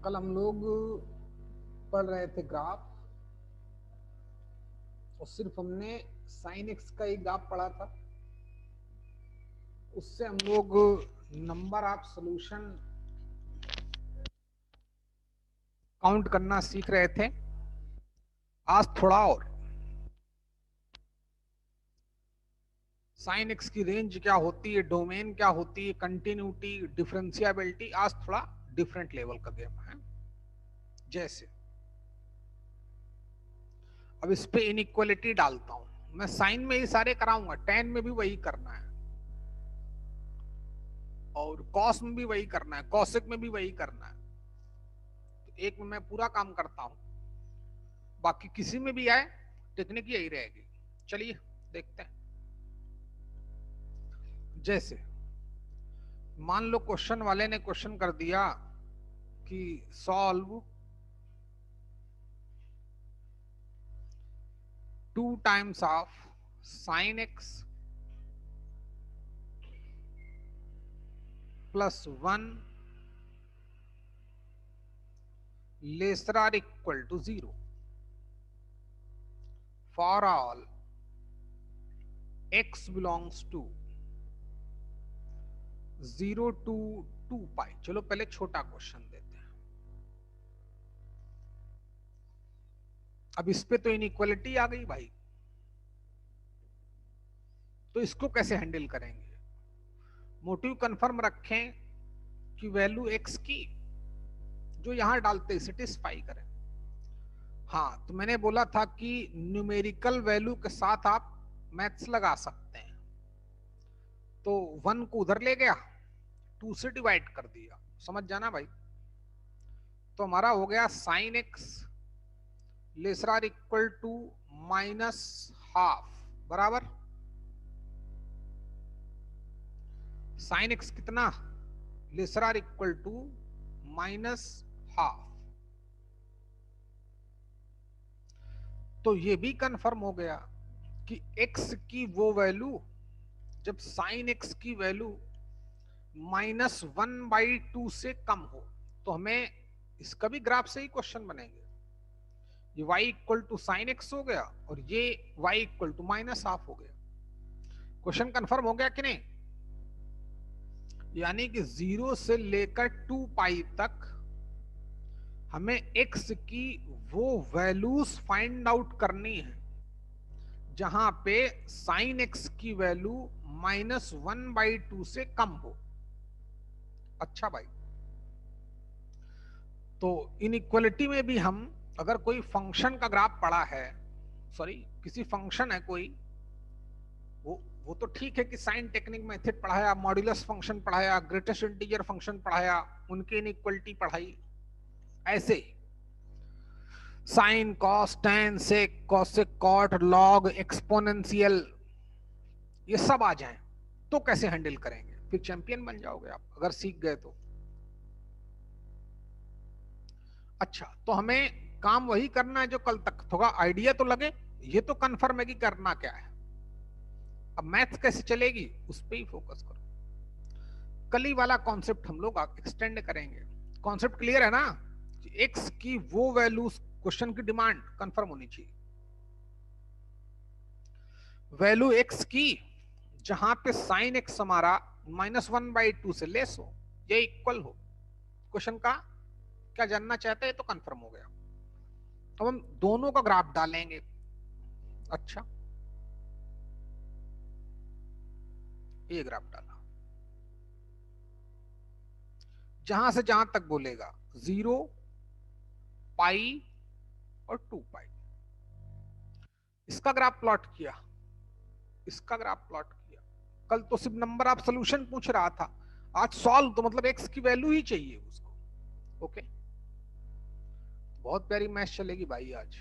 कल हम लोग पढ़ रहे थे ग्राफ, और सिर्फ हमने साइन एक्स का एक ग्राफ पढ़ा था। उससे हम लोग नंबर ऑफ सॉल्यूशन काउंट करना सीख रहे थे। आज थोड़ा और साइन एक्स की रेंज क्या होती है, डोमेन क्या होती है, कंटिन्यूटी, डिफरेंशियबिलिटी, आज थोड़ा डिफरेंट लेवल का गेम है। जैसे अब इस पे इनइक्वालिटी डालता हूं मैं, साइन में ही सारे कराऊंगा, टेन में भी वही करना है, और कॉस में भी वही करना है, कॉसेक में भी वही करना है। तो एक में मैं पूरा काम करता हूं, बाकी किसी में भी आए टेक्निक यही रहेगी। चलिए देखते हैं। जैसे मान लो क्वेश्चन वाले ने क्वेश्चन कर दिया कि solve 2 times of sine x plus 1 lesser or equal to 0 for all x belongs to 0 to 2 pi. चलो पहले छोटा क्वेश्चन देते हैं। अब इस पे तो इनइक्वालिटी आ गई भाई, तो इसको कैसे हैंडल करेंगे? मोटिव कंफर्म रखें कि वैल्यू x की जो यहां डालते सेटिस्फाई करें। हाँ, तो मैंने बोला था कि न्यूमेरिकल वैल्यू के साथ आप मैथ्स लगा सकते हैं। तो 1 को उधर ले गया, 2 से डिवाइड कर दिया, समझ जाना भाई। तो हमारा हो गया sine x lesser or equal to minus half बराबर साइन एक्स कितना, lesser or equal to minus half. तो ये भी कंफर्म हो गया कि x की वो वैल्यू जब साइन x की वैल्यू -1/2 से कम हो, तो हमें इसका भी ग्राफ से ही क्वेश्चन बनेंगे। ये y equal to sine x हो गया और ये y equal to minus half हो गया। क्वेश्चन कंफर्म हो गया कि नहीं? यानी कि 0 से लेकर 2 पाई तक हमें x की वो वैल्यूज फाइंड आउट करनी है जहां पे साइन एक्स की वैल्यू -1/2 से कम हो। अच्छा भाई, तो इनइक्वालिटी में भी हम अगर कोई फंक्शन का ग्राफ पढ़ा है, सॉरी किसी फंक्शन है कोई, वो तो ठीक है कि साइन टेक्निक मेथड पढ़ाया, मॉड्यूलस फंक्शन पढ़ाया, ग्रेटेस्ट इंटीजर फंक्शन पढ़ाया, उनकी इनइक्वालिटी पढ़ाई, ऐसे sine cos tan sec cosec cot log exponential ये सब आ जाएं तो कैसे हैंडल करेंगे? फिर चैंपियन बन जाओगे आप अगर सीख गए तो। अच्छा, तो हमें काम वही करना है जो कल तक, थोड़ा आइडिया तो लगे। ये तो कंफर्म है कि करना क्या है, अब मैथ कैसे चलेगी उस पर ही फोकस करो। कल ही वाला कॉन्सेप्ट हम लोग एक्सटेंड करेंगे। कॉन्सेप्ट क्लियर है ना? एक्स की वो वैल्यूज, क्वेश्चन की डिमांड कंफर्म होनी चाहिए। वैल्यू एक्स की जहां पे साइन एक्स हमारा -1/2 से लेस हो या इक्वल हो। क्वेश्चन का क्या जानना चाहते हैं तो कंफर्म हो गया। अब हम दोनों का ग्राफ डालेंगे। अच्छा, ये ग्राफ डाला, जहां से जहां तक बोलेगा 0 पाई और 2 पाई। इसका ग्राफ प्लॉट किया, इसका ग्राफ प्लॉट किया। कल तो सिर्फ नंबर ऑफ सॉल्यूशन पूछ रहा था, आज सॉल्व तो मतलब एक्स की वैल्यू ही चाहिए उसको। ओके, बहुत प्यारी मैथ चलेगी भाई आज।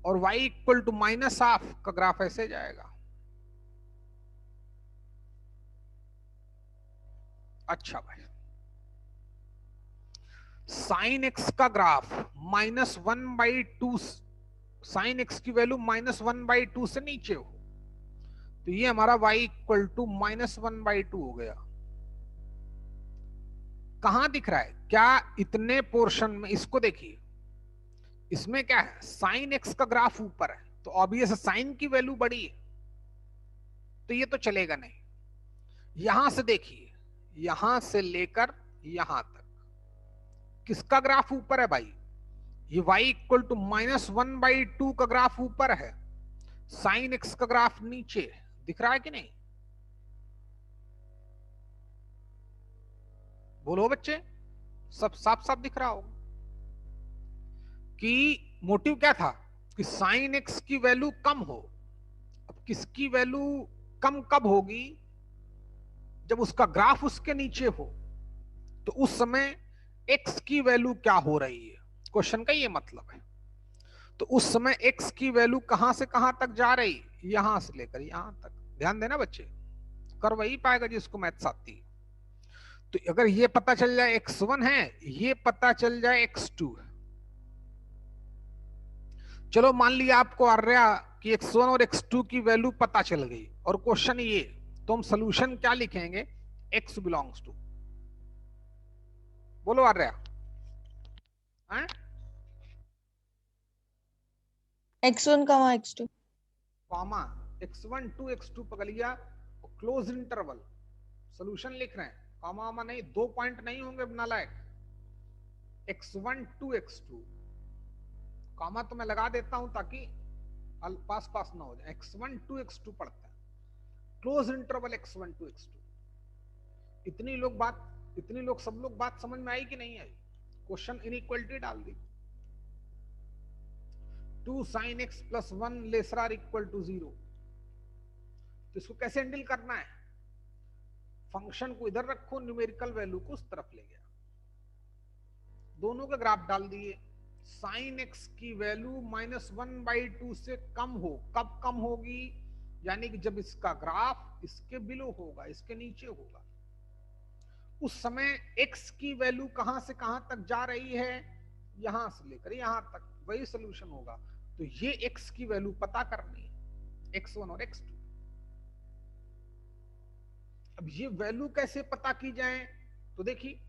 और y equal to minus half का ग्राफ ऐसे जाएगा। अच्छा भाई, साइन एक्स का ग्राफ -1/2, साइन एक्स की वैल्यू -1/2 से नीचे हो, तो ये हमारा y इक्वल टू -1/2 हो गया। कहां दिख रहा है क्या? इतने पोर्शन में। इसको देखिए, इसमें क्या है, साइन एक्स का ग्राफ ऊपर है, तो ऑब्वियस साइन की वैल्यू बड़ी है, तो ये तो चलेगा नहीं। यहां से देखिए, यहां से लेकर यहां तक किसका ग्राफ ऊपर है भाई? ये y इक्वल टू -1/2 का ग्राफ ऊपर है, साइन एक्स का ग्राफ नीचे है। दिख रहा है कि नहीं? बोलो बच्चे, सब साफ साफ दिख रहा होगा कि मोटिव क्या था कि साइन एक्स की वैल्यू कम हो। अब किसकी वैल्यू कम कब होगी? जब उसका ग्राफ उसके नीचे हो, तो उस समय एक्स की वैल्यू क्या हो रही है, क्वेश्चन का ये मतलब है। तो उस समय एक्स की वैल्यू कहां से कहां तक जा रही? यहां से लेकर यहां तक। ध्यान देना बच्चे, कर वही पाएगा जिसको मैथ्स आती है। तो अगर ये पता चल जाए x1 है, ये पता चल जाए x2 है। चलो मान लिया आपको आर्या कि x1 और x2 की वैल्यू पता चल गई, और क्वेश्चन ये, तो हम सोल्यूशन क्या लिखेंगे? x बिलोंग्स टू, बोलो आर्या, x1 कमा x2 comma x1 to x2 पकड़ लिया, क्लोज इंटरवल सोल्यूशन लिख रहे हैं, कॉमा वामा नहीं, 2 पॉइंट नहीं होंगे नालायक। x1 टू x2, कॉमा तो मैं लगा देता हूं ताकि पास पास ना हो जाए। x1 टू x2 पढ़ते हैं, close interval x1 to x2। इतनी लोग सब लोग बात समझ में आई कि नहीं आई? क्वेश्चन इनइक्वालिटी डाल दी, 2 sin x plus 1 lesser or equal to 0। तो इसको कैसे हैंडल करना है? फंक्शन को इधर रखो, न्यूमेरिकल वैल्यू को उस तरफ ले गया, दोनों के ग्राफ डाल दिए। साइन एक्स की वैल्यू -1/2 से कम हो, कब कम होगी? यानी कि जब इसका ग्राफ इसके बिलो होगा, इसके नीचे होगा, उस समय एक्स की वैल्यू कहां से कहां तक जा रही है? यहां से लेकर यहां तक, वही सोल्यूशन होगा। तो ये एक्स की वैल्यू पता करनी है, x1 और x2। अब ये वैल्यू कैसे पता की जाए? तो देखिए,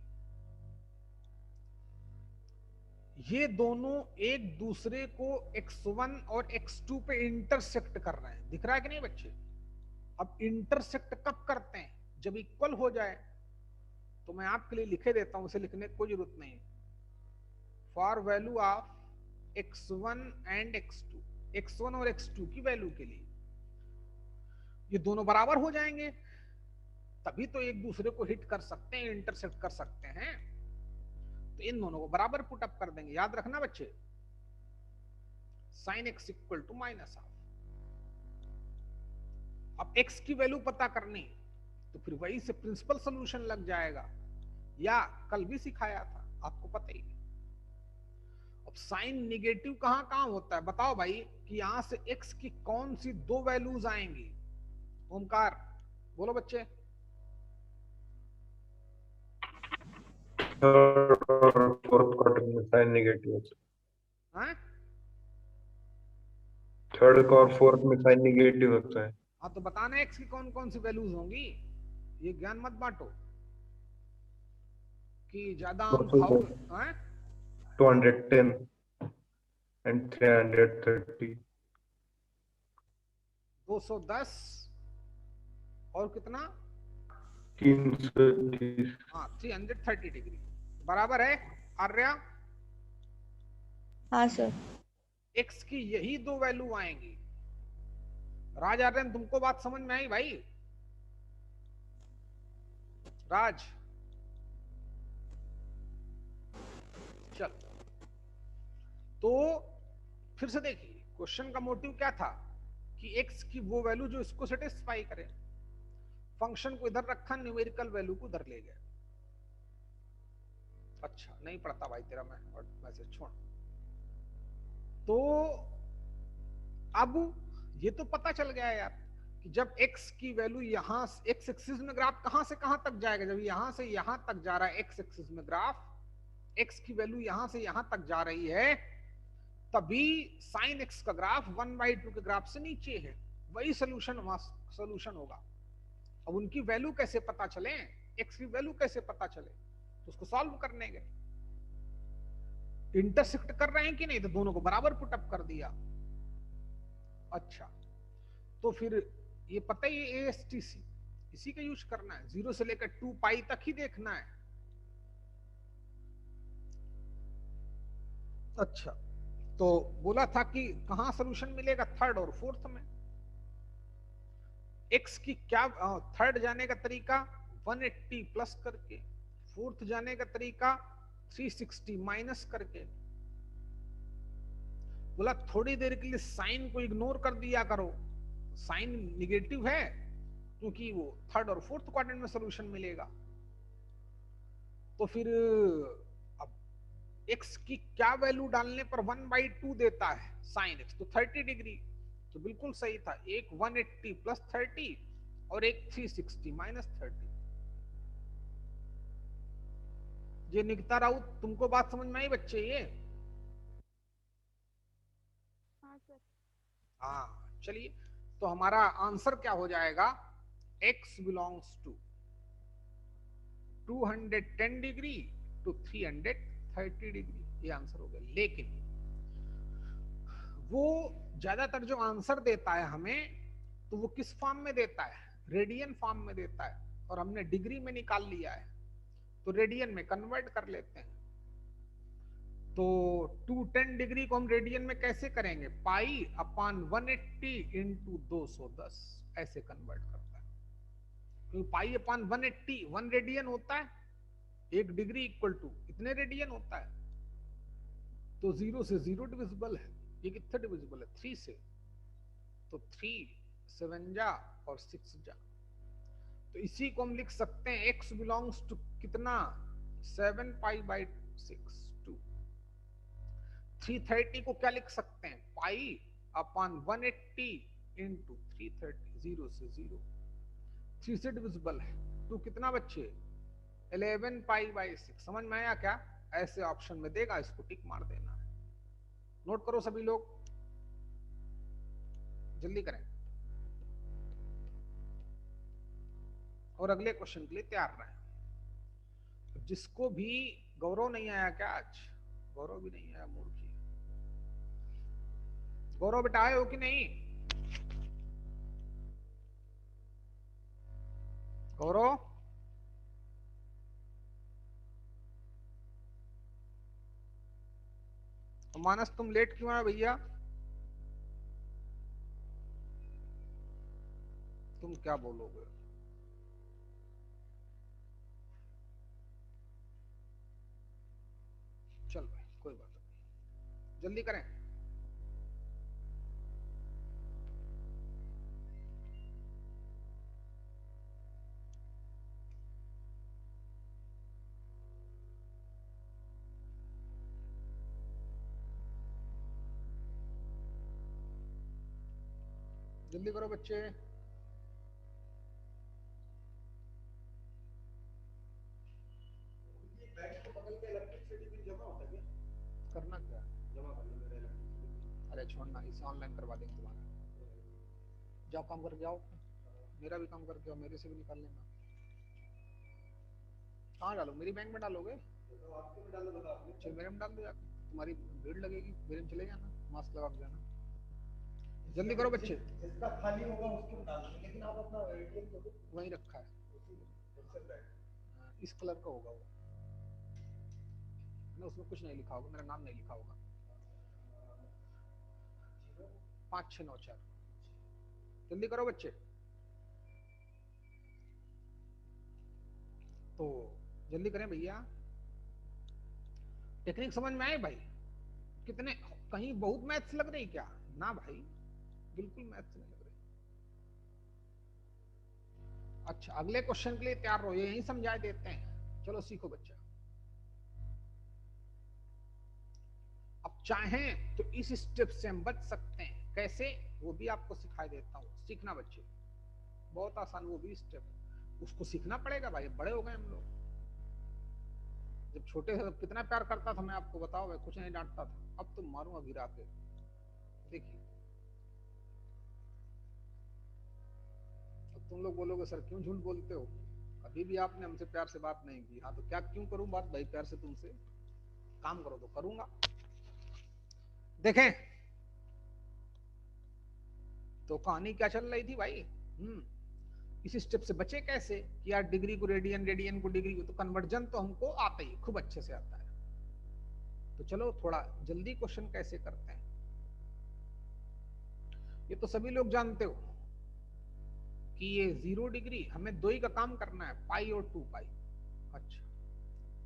ये दोनों एक दूसरे को x1 और x2 पे इंटरसेक्ट कर रहे हैं, दिख रहा है कि नहीं बच्चे? अब इंटरसेक्ट कब करते हैं? जब इक्वल हो जाए। तो मैं आपके लिए लिखे देता हूं, उसे लिखने की कोई जरूरत नहीं। For value of x1 and x2, x1 और x2 की वैल्यू के लिए ये दोनों बराबर हो जाएंगे, तभी तो एक दूसरे को हिट कर सकते हैं, इंटरसेक्ट कर सकते हैं। तो इन दोनों को बराबर पुट अप कर देंगे, याद रखना बच्चे, sine x equal to minus half. अब x की वैल्यू पता करनी, तो फिर वही से प्रिंसिपल सॉल्यूशन लग जाएगा, या कल भी सिखाया था, आपको पता ही है। अब साइन निगेटिव कहां कहां होता है बताओ भाई, कि यहां से x की कौन सी 2 वैल्यूज आएंगी? ओमकार बोलो बच्चे। थर्ड और फोर्थ क्वार्टर में साइन नेगेटिव होता है। थर्ड और फोर्थ में साइन नेगेटिव होता है। हाँ, तो बताना x की कौन कौन सी वैल्यूज होंगी, ये ज्ञान मत बांटो कि ज्यादा हम खाओ। 210 and 330, 210 और कितना? 330। हाँ, 330 डिग्री बराबर है आर्या। हाँ सर। x की यही 2 वैल्यू आएंगी। राज आर्यन, तुमको बात समझ में आई भाई? राज, चल, तो फिर से देखिए, क्वेश्चन का मोटिव क्या था कि x की वो वैल्यू जो इसको सेटिस्फाई करे। फंक्शन को इधर रखा, न्यूमेरिकल वैल्यू को उधर ले गए। अच्छा नहीं पढ़ता भाई तेरा मैं, और मैसेज छोड़। तो अब ये तो पता चल गया यार कि जब x की वैल्यू यहां x एक्सिस में ग्राफ कहां से कहां तक जाएगा, जब यहां से यहां तक जा रहा है x एक्सिस में ग्राफ, x की वैल्यू यहां से यहां तक जा रही है, तभी साइन x का ग्राफ 1/2 के ग्राफ से नीचे है, वही सोल्यूशन होगा। अब उनकी वैल्यू कैसे पता चले, x की वैल्यू कैसे पता चले? उसको सॉल्व करने गए, इंटरसेक्ट कर रहे हैं कि नहीं, तो दोनों को बराबर पुटअप कर दिया। अच्छा, तो फिर ये पता ही है ASTC, इसी का यूज करना है, 0 से लेकर 2 पाई तक ही देखना है। अच्छा, तो बोला था कि कहां सोल्यूशन मिलेगा, थर्ड और फोर्थ में। एक्स की क्या थर्ड जाने का तरीका 180 प्लस करके, फोर्थ जाने का तरीका 360 माइनस करके। बोला थोड़ी देर के लिए साइन को इग्नोर कर दिया करो, साइन निगेटिव है क्योंकि वो थर्ड और फोर्थ क्वाड्रेंट में सॉल्यूशन मिलेगा। तो फिर अब एक्स की क्या वैल्यू डालने पर 1/2 देता है साइन एक्स, तो 30 डिग्री, तो बिल्कुल सही था। एक 180 प्लस 30 और एक 360 माइनस 30। ये निकिता राउत, तुमको बात समझ में आई बच्चे? ये हाँ, चलिए, तो हमारा आंसर क्या हो जाएगा, x belongs to 210 degree to 330 degree, ये आंसर हो गया। लेकिन वो ज्यादातर जो आंसर देता है हमें, तो वो किस फॉर्म में देता है, रेडियन फॉर्म में देता है, और हमने डिग्री में निकाल लिया है, तो रेडियन में कन्वर्ट कर लेते हैं। तो 210 डिग्री को हम रेडियन में कैसे करेंगे, पाई अपॉन 180 इंटू 210 ऐसे कन्वर्ट करता है, क्योंकि पाई अपॉन 180 1 रेडियन होता है, 1 डिग्री इक्वल टू इतने रेडियन होता है। तो 0 से 0 डिविजिबल है, ये कितने डिविजिबल है, 3 से, तो 3 7 जा और 6 जा। तो इसी को हम लिख सकते हैं x बिलोंग्स टू कितना, 7 पाई बाई 6 2। 330 को क्या लिख सकते हैं, पाई अपॉन 180 इंटू 330, 0 से 0, 3 से डिविजिबल है, 2 कितना बच्चे, 11 पाई बाई 6। समझ में आया क्या? ऐसे ऑप्शन में देगा, इसको टिक मार देना है। नोट करो सभी लोग, जल्दी करें और अगले क्वेश्चन के लिए तैयार रहें। जिसको भी गौरव नहीं आया क्या आज, गौरव भी नहीं आया, मूर्खी। गौरव बेटा आए हो कि नहीं, गौरव? मानस तुम लेट क्यों आए भैया, तुम क्या बोलोगे? चल भाई कोई बात नहीं, जल्दी करें। जल्दी करो बच्चे। करना क्या, जमा कर लो, अरे छोड़ना, इसे ऑनलाइन करवा देंगे तुम्हारा। जाओ काम करके आओ, मेरा भी काम करके आओ, मेरे से भी निकाल लेना। कहाँ डालो, मेरी बैंक में डालोगे? चल मेरे में डाल दो जाके, तुम्हारी भीड़ लगेगी, मेरे में चले जाना, मास्क लगा के जाना। जल्दी करो बच्चे, इसका खाली होगा उसको डाल दो, लेकिन आप अपना एटीएम दो, वहीं रखा है, इस कलर का होगा वो ना, उसमें कुछ नहीं लिखा होगा, मेरा नाम नहीं लिखा होगा। 5694, जल्दी करो बच्चे। तो जल्दी करें भैया, टेक्निक समझ में आए भाई? कितने, कहीं बहुत मैथ्स लग रही क्या? ना भाई, बिल्कुल मैथ्स नहीं लग रही। अच्छा, अगले क्वेश्चन के लिए तैयार रहो, यही समझा देते हैं। चलो सीखो बच्चा। अब चाहें तो इस स्टेप से हम बच सकते हैं, कैसे वो भी आपको सिखा देता हूँ। सीखना बच्चे, बहुत आसान वो भी स्टेप, उसको सीखना पड़ेगा भाई, बड़े हो गए हम लोग। जब छोटे थे तब कितना प्यार करता था मैं, आपको बताओ भाई, कुछ नहीं डांटता था, अब तो मारूंगा गिरा के। देखिए, अब तुम लोग बोलोगे सर क्यों झूठ बोलते हो, कभी भी आपने हमसे प्यार से बात नहीं की। हाँ तो क्या क्यों करूं बात भाई प्यार से तुमसे? काम करो तो करूंगा। देखें तो कहानी क्या चल रही थी भाई। इसी स्टेप से बचे कैसे कि यार डिग्री को रेडियन, रेडियन को डिग्री को, तो कन्वर्जन तो हमको आता ही, खूब अच्छे से आता है। तो चलो थोड़ा जल्दी क्वेश्चन कैसे करते हैं, ये तो सभी लोग जानते हो कि ये 0 डिग्री हमें दो ही का काम करना है, पाई और 2 पाई। अच्छा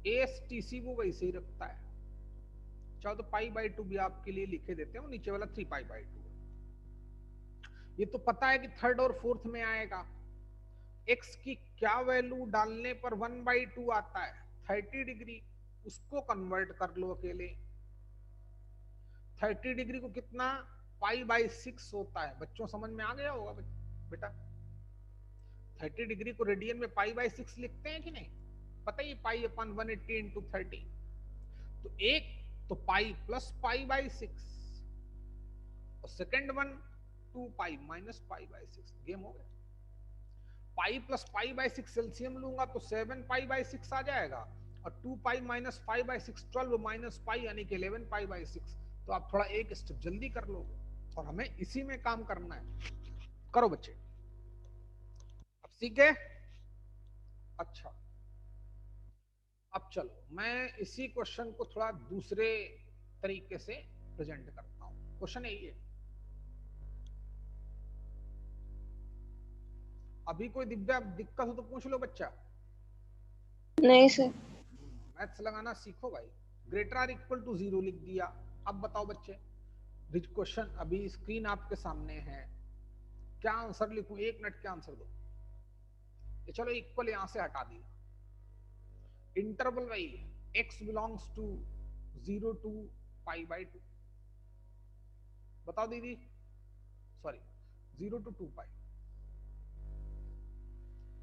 ASTC वो वैसे ही रखता है, चाहो तो पाई/2 भी आपके लिए लिखे देते हैं, नीचे वाला 3 पाई/2। ये तो पता है कि थर्ड और फोर्थ में आएगा। x की क्या वैल्यू डालने पर 1/2 आता है? 30 डिग्री। उसको कन्वर्ट कर लो अकेले। 30 डिग्री को कितना पाई/6 होता है? बच्चों समझ में आ गया होगा बेटा। 30 डिग्री को रेडियन में पाई/6 लिखते हैं कि नहीं? पता ही पाई/180 इंटू 30। तो एक तो पाई प्लस पाई/6 और second one 2 pi minus pi. Game हो गया। पाई प्लस पाई/6 एलसीएम लूंगा तो 7 पाई/6 आ जाएगा, और 2 पाई माइनस पाई/6 12 माइनस पाई यानी कि 11 पाई/6। तो आप थोड़ा एक स्टेप जल्दी कर लोगे, और हमें इसी में काम करना है। करो बच्चे, अब सीखे? अच्छा अब चलो मैं इसी क्वेश्चन को थोड़ा दूसरे तरीके से प्रेजेंट करता हूं। क्वेश्चन यही है, अभी कोई दिव्या दिक्कत हो तो पूछ लो बच्चा। नहीं सर। मैथ्स लगाना सीखो भाई। ग्रेटर आर इक्वल टू 0 लिख दिया। अब बताओ बच्चे, क्वेश्चन अभी स्क्रीन आपके सामने है, क्या आंसर लिखूं? 1 मिनट के आंसर दो। ये चलो इक्वल यहां से हटा दिया। इंटरवल वही है, x बिलोंग्स टू 0 to पाई/2। बताओ दीदी, सॉरी 0 to 2 पाई।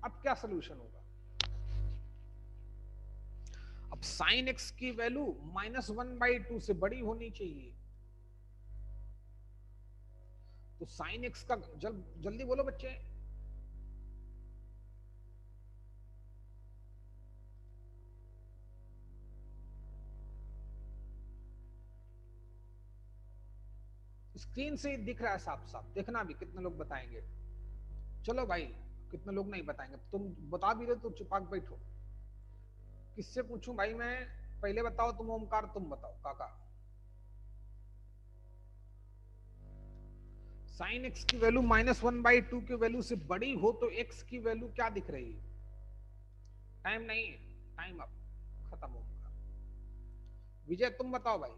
अब क्या सोल्यूशन होगा? अब साइन x की वैल्यू -1/2 से बड़ी होनी चाहिए। तो साइन x का जल्दी बोलो बच्चे। स्क्रीन से दिख रहा है साफ साफ, देखना भी कितने लोग बताएंगे। चलो भाई कितने लोग नहीं बताएंगे, तुम बता भी रहे तो चुपचाप बैठो। किससे पूछूं भाई मैं? पहले बताओ तुम ओमकार, तुम बताओ काका। साइन x की वैल्यू -1/2 की वैल्यू से बड़ी हो तो x की वैल्यू क्या दिख रही है? टाइम नहीं है, टाइम अप, खत्म हो गया। विजय तुम बताओ भाई।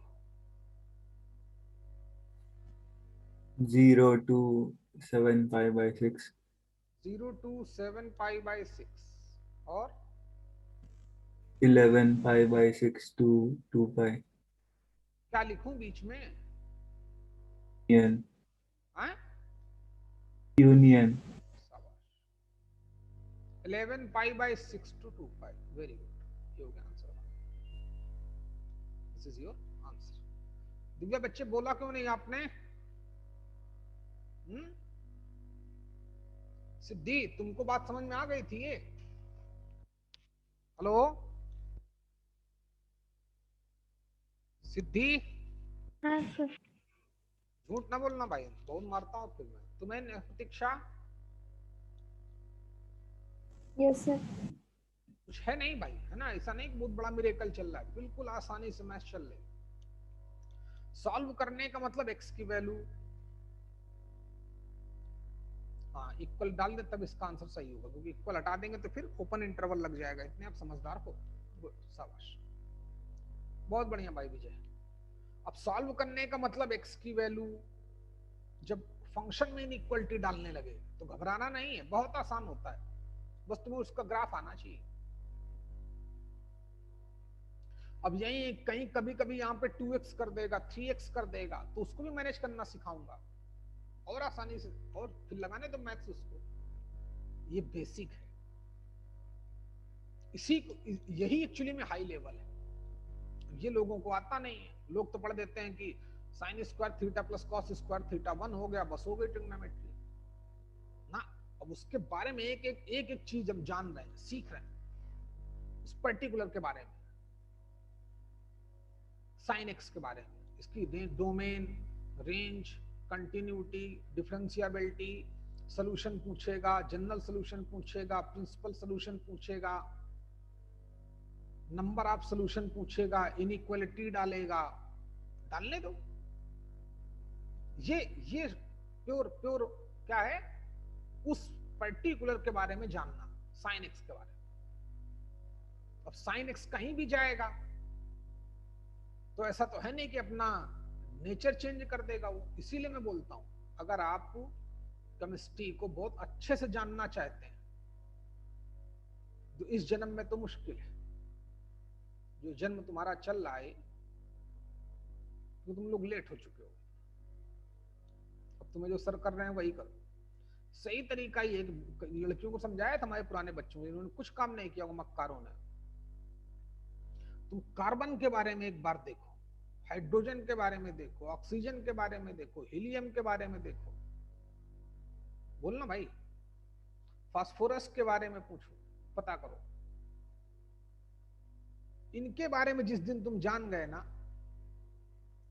0 to 7 पाई/6। 0 to 7 पाई/6 और 11 पाई/6 to 2 पाई। क्या लिखूं बीच में? यूनियन। हाँ? Union. 11 पाई/6 to 2 pi. Very good, ये हो गया answer. This is your answer. Divya बच्चे बोला क्यों नहीं आपने? सिद्धि तुमको बात समझ में आ गई थी ये? हेलो सिद्धि, हाँ सर। झूठ ना बोलना भाई, बहुत मारता हूँ फिर मैं तुम्हें। प्रतीक्षा यस सर। कुछ है नहीं भाई, है ना? ऐसा नहीं कि बहुत बड़ा मिरेकल चल रहा है, बिल्कुल आसानी से मैथ चल रही। सॉल्व करने का मतलब x की वैल्यू हाँ इक्वल डाल दे तब इसका आंसर सही होगा, क्योंकि इक्वल हटा देंगे तो फिर ओपन इंटरवल लग जाएगा। इतने आप समझदार हो, शाबाश, बहुत बढ़िया भाई विजय। अब सॉल्व करने का मतलब x की वैल्यू जब फंक्शन में इनइक्वलिटी डालने लगे तो घबराना नहीं है, बहुत आसान होता है, बस तुम्हें उसका ग्राफ आना चाहिए। अब यही कहीं कभी कभी यहाँ पे 2x कर देगा, 3x कर देगा, तो उसको भी मैनेज करना सिखाऊंगा और आसानी से, और फिर लगाने दो मैथ्स उसको। ये बेसिक है, इसी को, यही एक्चुअली में हाई लेवल है। ये लोगों को आता नहीं है, लोग तो पढ़ देते हैं कि sine square theta plus cos square theta 1 हो गया, बस हो गई ट्रिग्नोमेट्री ना। अब उसके बारे में एक एक चीज हम जान रहे हैं, सीख रहे हैं उस पर्टिकुलर के बारे में, साइन एक्स के बारे में, इसकी domain, range, continuity, differentiability, solution पूछेगा, जनरल सॉल्यूशन पूछेगा, प्रिंसिपल सॉल्यूशन पूछेगा, नंबर ऑफ सॉल्यूशन पूछेगा, इनइक्वालिटी डालेगा, डालने दो। ये प्योर क्या है, उस पर्टिकुलर के बारे में जानना, साइन एक्स के बारे में। अब साइन एक्स कहीं भी जाएगा तो ऐसा तो है नहीं कि अपना नेचर चेंज कर देगा वो। इसीलिए मैं बोलता हूं, अगर आप केमिस्ट्री को बहुत अच्छे से जानना चाहते हैं तो इस जन्म में तो मुश्किल है। जो जन्म तुम्हारा चल रहा है तो तुम लोग लेट हो चुके हो, अब तुम्हें जो सर कर रहे हैं वही करो। सही तरीका ये, लड़कियों को समझाया था हमारे पुराने बच्चों ने, इन्होंने कुछ काम नहीं किया मक्कारों ने। तुम कार्बन के बारे में एक बार देखो, हाइड्रोजन के बारे में देखो, ऑक्सीजन के बारे में देखो, हीलियम के बारे में देखो, बोलना भाई, फास्फोरस के बारे में पूछो, पता करो। इनके बारे में जिस दिन तुम जान गए ना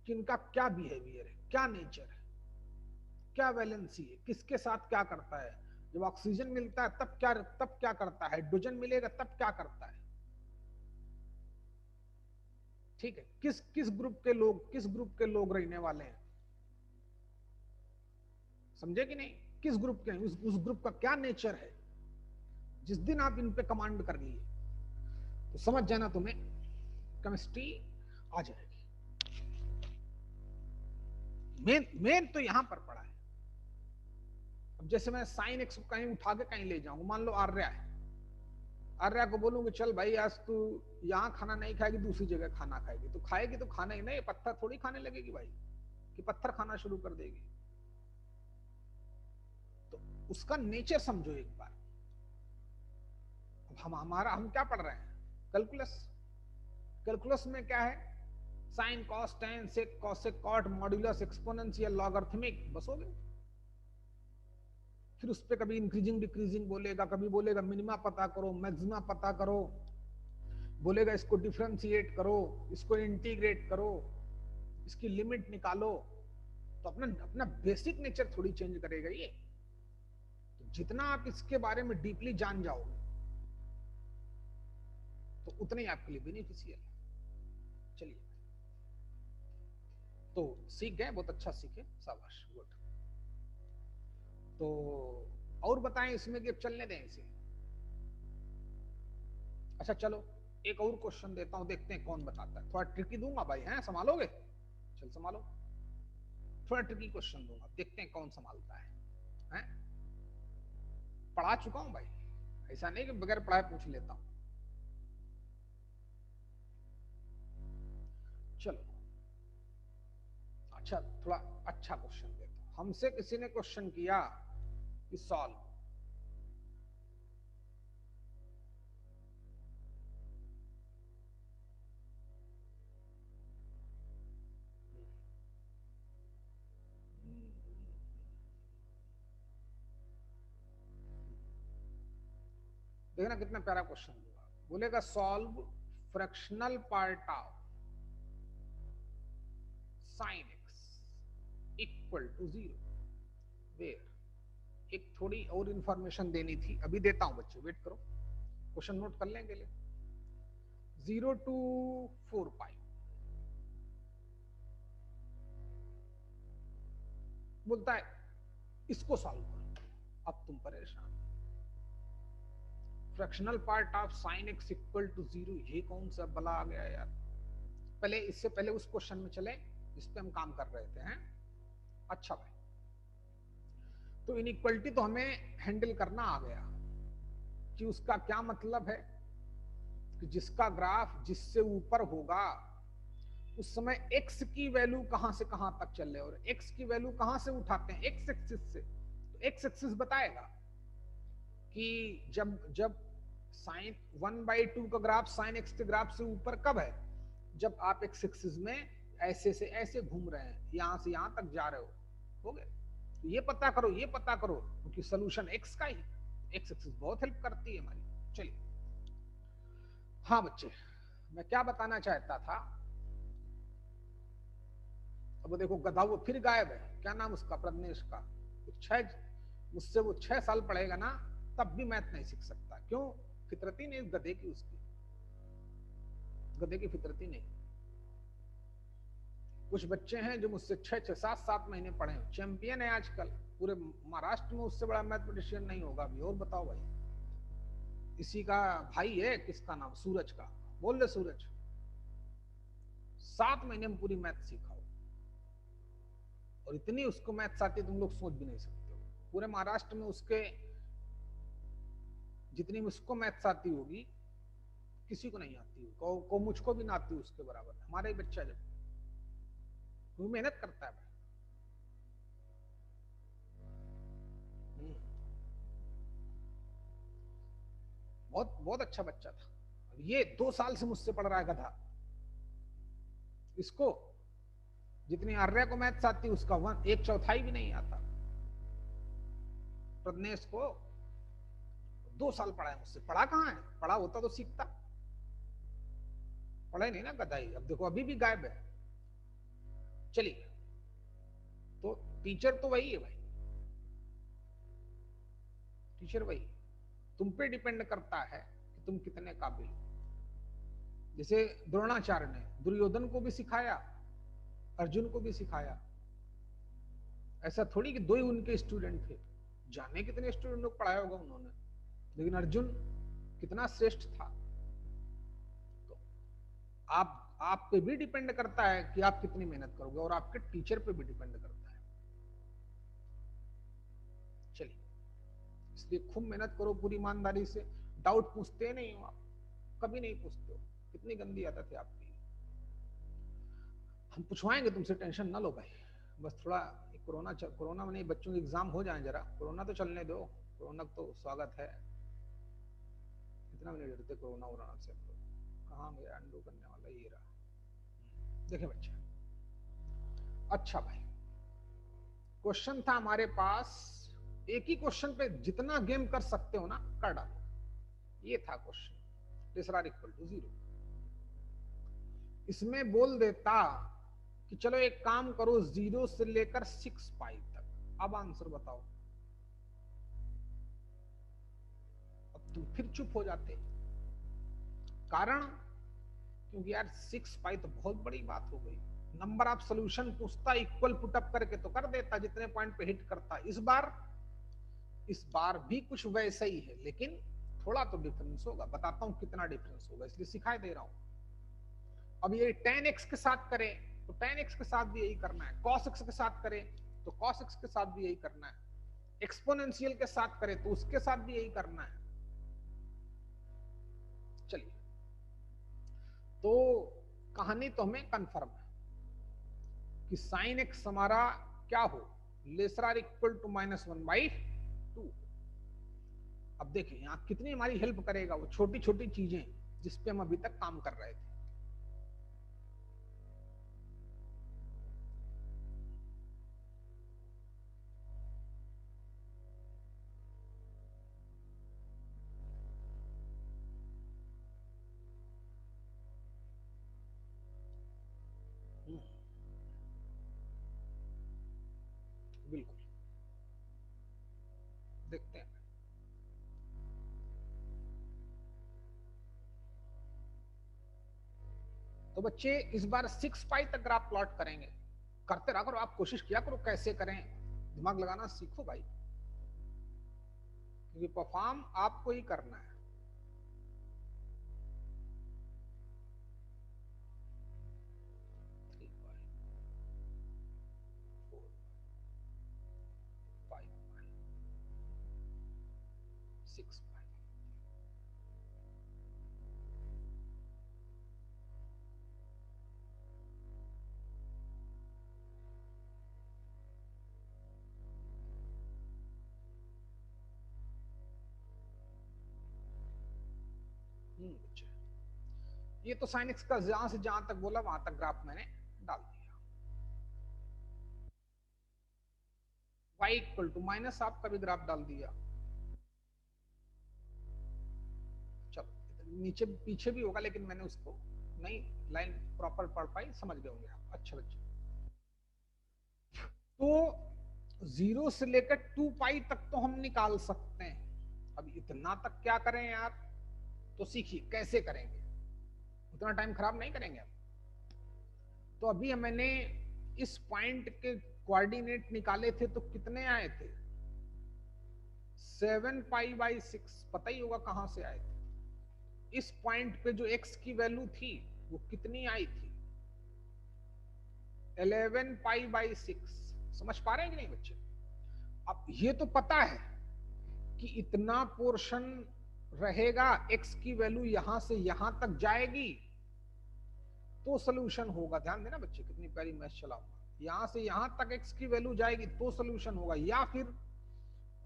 कि इनका क्या बिहेवियर है, क्या नेचर है, क्या वैलेंसी है, किसके साथ क्या करता है, जब ऑक्सीजन मिलता है तब क्या करता है, हाइड्रोजन मिलेगा तब क्या करता है, ठीक है, किस ग्रुप के लोग रहने वाले हैं, समझे कि नहीं, किस ग्रुप के, उस ग्रुप का क्या नेचर है। जिस दिन आप इन पे कमांड कर लिए तो समझ जाना तुम्हें केमिस्ट्री आ जाएगी। मेन तो यहां पर पड़ा है। अब जैसे मैं साइन एक्स को कहीं उठा के कहीं ले जाऊंगा, मान लो आर्या है, आर्या को बोलूंगी चल भाई आज तू यहाँ खाना नहीं खाएगी, दूसरी जगह खाना खाएगी, तो खाएगी तो खाना ही नहीं, पत्थर थोड़ी खाने लगेगी भाई, कि पत्थर खाना शुरू कर देगी। तो उसका नेचर समझो एक बार। अब हम क्या पढ़ रहे हैं, कैलकुलस में क्या है, sine, cos, tan, sec, cosec, cot, modulus, exponential, logarithmic, बस हो गए। फिर उस पर कभी इंक्रीजिंग डिक्रीजिंग बोलेगा, कभी बोलेगा मिनिमा पता करो, मैक्सिमा पता करो, बोलेगा इसको डिफरेंशिएट करो, इसको इंटीग्रेट करो, इसकी लिमिट निकालो। तो अपना बेसिक नेचर थोड़ी चेंज करेगा ये। तो जितना आप इसके बारे में डीपली जान जाओगे तो उतना ही आपके लिए बेनिफिशियल है। चलिए, तो सीख गए, बहुत अच्छा सीखे, शाबाश, गुड। तो और बताएं इसमें कि अब चलने दें इसे। अच्छा चलो एक और क्वेश्चन देता हूं, देखते हैं कौन बताता है। थोड़ा ट्रिकी दूंगा भाई, हैं संभालोगे? चल संभालो, थोड़ा ट्रिकी क्वेश्चन दूंगा, देखते हैं कौन संभालता है। हैं पढ़ा चुका हूं भाई, ऐसा नहीं कि बगैर पढ़ाए पूछ लेता हूं। चलो अच्छा, थोड़ा अच्छा क्वेश्चन देता हूं। हमसे किसी ने क्वेश्चन किया कि सॉल्व, देखना कितना प्यारा क्वेश्चन होगा। बोलेगा solve fractional part of sin x equal to 0 where. एक थोड़ी और इंफॉर्मेशन देनी थी, अभी देता हूं बच्चे, वेट करो, क्वेश्चन नोट कर लेंगे। 0 to 4 पाई बोलता है इसको सॉल्व करो। अब तुम परेशान, fractional part of sin x equal to 0, ये कौन सा बला आ गया यार। पहले इससे पहले उस क्वेश्चन में चले जिस पे हम काम कर रहे थे, हैं? अच्छा भाई, तो इनइक्वालिटी तो हमें हैंडल करना आ गया कि उसका क्या मतलब है कि जिसका ग्राफ जिससे ऊपर होगा उस समय x की वैल्यू कहां से कहां तक चल रहे, और x की वैल्यू कहां से उठाते हैं, x एक्सिस से। तो x एक्सिस बताएगा कि जब साइन 1/2 का ग्राफ साइन x के ग्राफ से ऊपर कब है, जब आप x एक्सिस में ऐसे से ऐसे घूम रहे हैं, यहां से यहां तक जा रहे हो गए। तो ये पता करो, ये पता करो, क्योंकि सोल्यूशन एक्स का ही, एक्स एक्सिस बहुत हेल्प करती है हमारी। चलिए, हाँ बच्चे, मैं क्या बताना चाहता था, अब देखो गधा वो फिर गायब है, क्या नाम उसका, प्रज्ञेश का। मुझसे वो 6 साल पढ़ेगा ना, तब भी मैथ नहीं सीख सकता। क्यों? फितरती नहीं गधे की, उसकी गधे की फितरती नहीं। कुछ बच्चे हैं जो मुझसे 6-7 महीने पढ़े हैं, चैंपियन है आजकल पूरे महाराष्ट्र में, उससे बड़ा मैथमेटिशियन नहीं होगा अभी। और बताओ भाई, इसी का भाई है, किसका नाम, सूरज का, बोल दे सूरज, 7 महीने में पूरी मैथ सीखा हो, और इतनी उसको मैथ्स आती तुम लोग सोच भी नहीं सकते हो। पूरे महाराष्ट्र में उसके जितनी उसको मैथ्स आती होगी, किसी को नहीं आती को मुझको भी ना आती उसके बराबर। हमारा ही बच्चा जब वो मेहनत करता है भाई। बहुत बहुत अच्छा बच्चा था। ये 2 साल से मुझसे पढ़ रहा है गधा। इसको जितनी आर्या को मैथ्स आती उसका 1/4 भी नहीं आता। प्रज्ञेश को 2 साल पढ़ा है मुझसे। पढ़ा कहाँ है, पढ़ा होता तो सीखता, पढ़ा ही नहीं ना गधा ही। अब देखो अभी भी गायब है। चलिए, तो टीचर तो वही है भाई, टीचर वही, तुम पे डिपेंड करता है कि तुम कितने काबिल हो। जैसे द्रोणाचार्य ने दुर्योधन को भी सिखाया, अर्जुन को भी सिखाया। ऐसा थोड़ी कि 2 ही उनके स्टूडेंट थे, जाने कितने स्टूडेंट को पढ़ाया होगा उन्होंने, लेकिन अर्जुन कितना श्रेष्ठ था। तो आप पे भी डिपेंड करता है कि आप कितनी मेहनत करोगे, और आपके टीचर पे भी डिपेंड करता है। चलिए, इसलिए खूब मेहनत करो पूरी ईमानदारी से। डाउट पूछते नहीं हो आप, कभी नहीं पूछते हो। कितनी गंदी आदत है आपकी। हम पूछवाएंगे तुमसे, टेंशन ना लो भाई। बस थोड़ा कोरोना में नहीं, बच्चों के एग्जाम हो जाए जरा, कोरोना तो चलने दो, कोरोना तो स्वागत है। इतना भी नहीं डरते कोरोना से। कहाँ गया अंडू करने वाला, ये रहा। देखे बच्चे, अच्छा भाई, क्वेश्चन था हमारे पास, एक ही क्वेश्चन पे जितना गेम कर सकते हो ना कर डालो। ये था question, less or equal to 0। इसमें बोल देता कि चलो एक काम करो, 0 से लेकर 6 पाई तक। अब आंसर बताओ। अब तुम फिर चुप हो जाते, कारण क्योंकि यार 6 पाई तो बहुत बड़ी बात हो गई। नंबर ऑफ सॉल्यूशन पूछता, इक्वल पुटअप करके तो कर देता, जितने पॉइंट पे हिट करता। इस बार भी कुछ वैसा ही है, लेकिन थोड़ा तो डिफरेंस होगा। बताता हूं कितना डिफरेंस होगा, इसलिए सिखाई दे रहा हूं। अब ये tan x के साथ करें तो tan x के साथ भी यही करना है, cos x के साथ करें तो cos x के साथ भी यही करना है, एक्सपोनेंशियल के साथ करें तो उसके साथ भी यही करना है। चलिए, तो कहानी तो हमें कंफर्म है कि sin x हमारा क्या हो, लेसर आर इक्वल टू -1/2। अब देखिए यहां कितनी हमारी हेल्प करेगा वो छोटी छोटी चीजें जिसपे हम अभी तक काम कर रहे थे। बिल्कुल, देखते हैं। तो बच्चे इस बार 6 पाई तक ग्राफ प्लॉट करेंगे। करते रहा करो, आप कोशिश किया करो कैसे करें, दिमाग लगाना सीखो भाई, क्योंकि परफॉर्म आपको ही करना है। ये तो sin x का जहां से जहां तक बोला वहां तक ग्राफ मैंने डाल दिया। y इक्वल टू माइनस आपका भी ग्राफ डाल दिया। चलो नीचे पीछे भी होगा लेकिन मैंने उसको नहीं लाइन प्रॉपर पढ़ पाई, समझ गए होंगे आप। अच्छा बच्चे, तो 0 से लेकर 2 पाई तक तो हम निकाल सकते हैं। अब इतना तक क्या करें यार, तो सीखिए कैसे करेंगे, उतना टाइम खराब नहीं करेंगे हम। तो अभी मैंने इस पॉइंट के कोऑर्डिनेट निकाले थे, तो कितने आए थे? 7 पाई बाई 6, पता ही होगा कहां से आए थे। इस पॉइंट पे जो x की वैल्यू थी वो कितनी आई थी? 11 पाई बाई 6। समझ पा रहे हैं कि नहीं बच्चे? अब ये तो पता है कि इतना पोर्शन रहेगा, x की वैल्यू यहां से यहां तक जाएगी तो सोल्यूशन होगा। ध्यान देना बच्चे, कितनी प्यारी मैथ चलाऊंगा। यहां से यहां तक x की वैल्यू जाएगी तो सोल्यूशन होगा, या फिर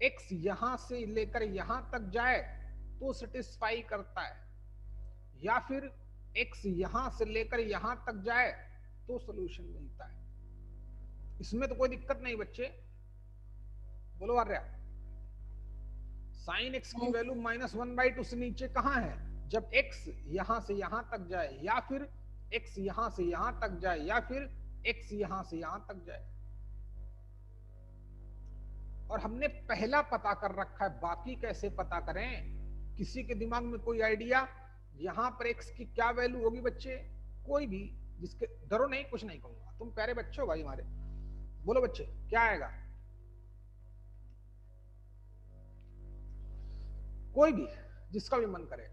x यहां से लेकर यहां तक जाए तो सेटिस्फाई करता है, या फिर x यहां से लेकर यहां तक जाए तो सोल्यूशन मिलता है। इसमें तो कोई दिक्कत नहीं बच्चे, बोलो आर्या। साइन x की वैल्यू -1/2 से नीचे कहां है? जब x यहां से यहां तक जाए, या फिर x यहां से यहां तक जाए, या फिर x यहां से यहां तक जाए। और हमने पहला पता कर रखा है, बाकी कैसे पता करें? किसी के दिमाग में कोई आइडिया? यहां पर x की क्या वैल्यू होगी बच्चे? कोई भी, जिसके डरो नहीं, कुछ नहीं कहूंगा, तुम प्यारे बच्चे हो भाई हमारे। बोलो बच्चे क्या आएगा? कोई भी, जिसका भी मन करे।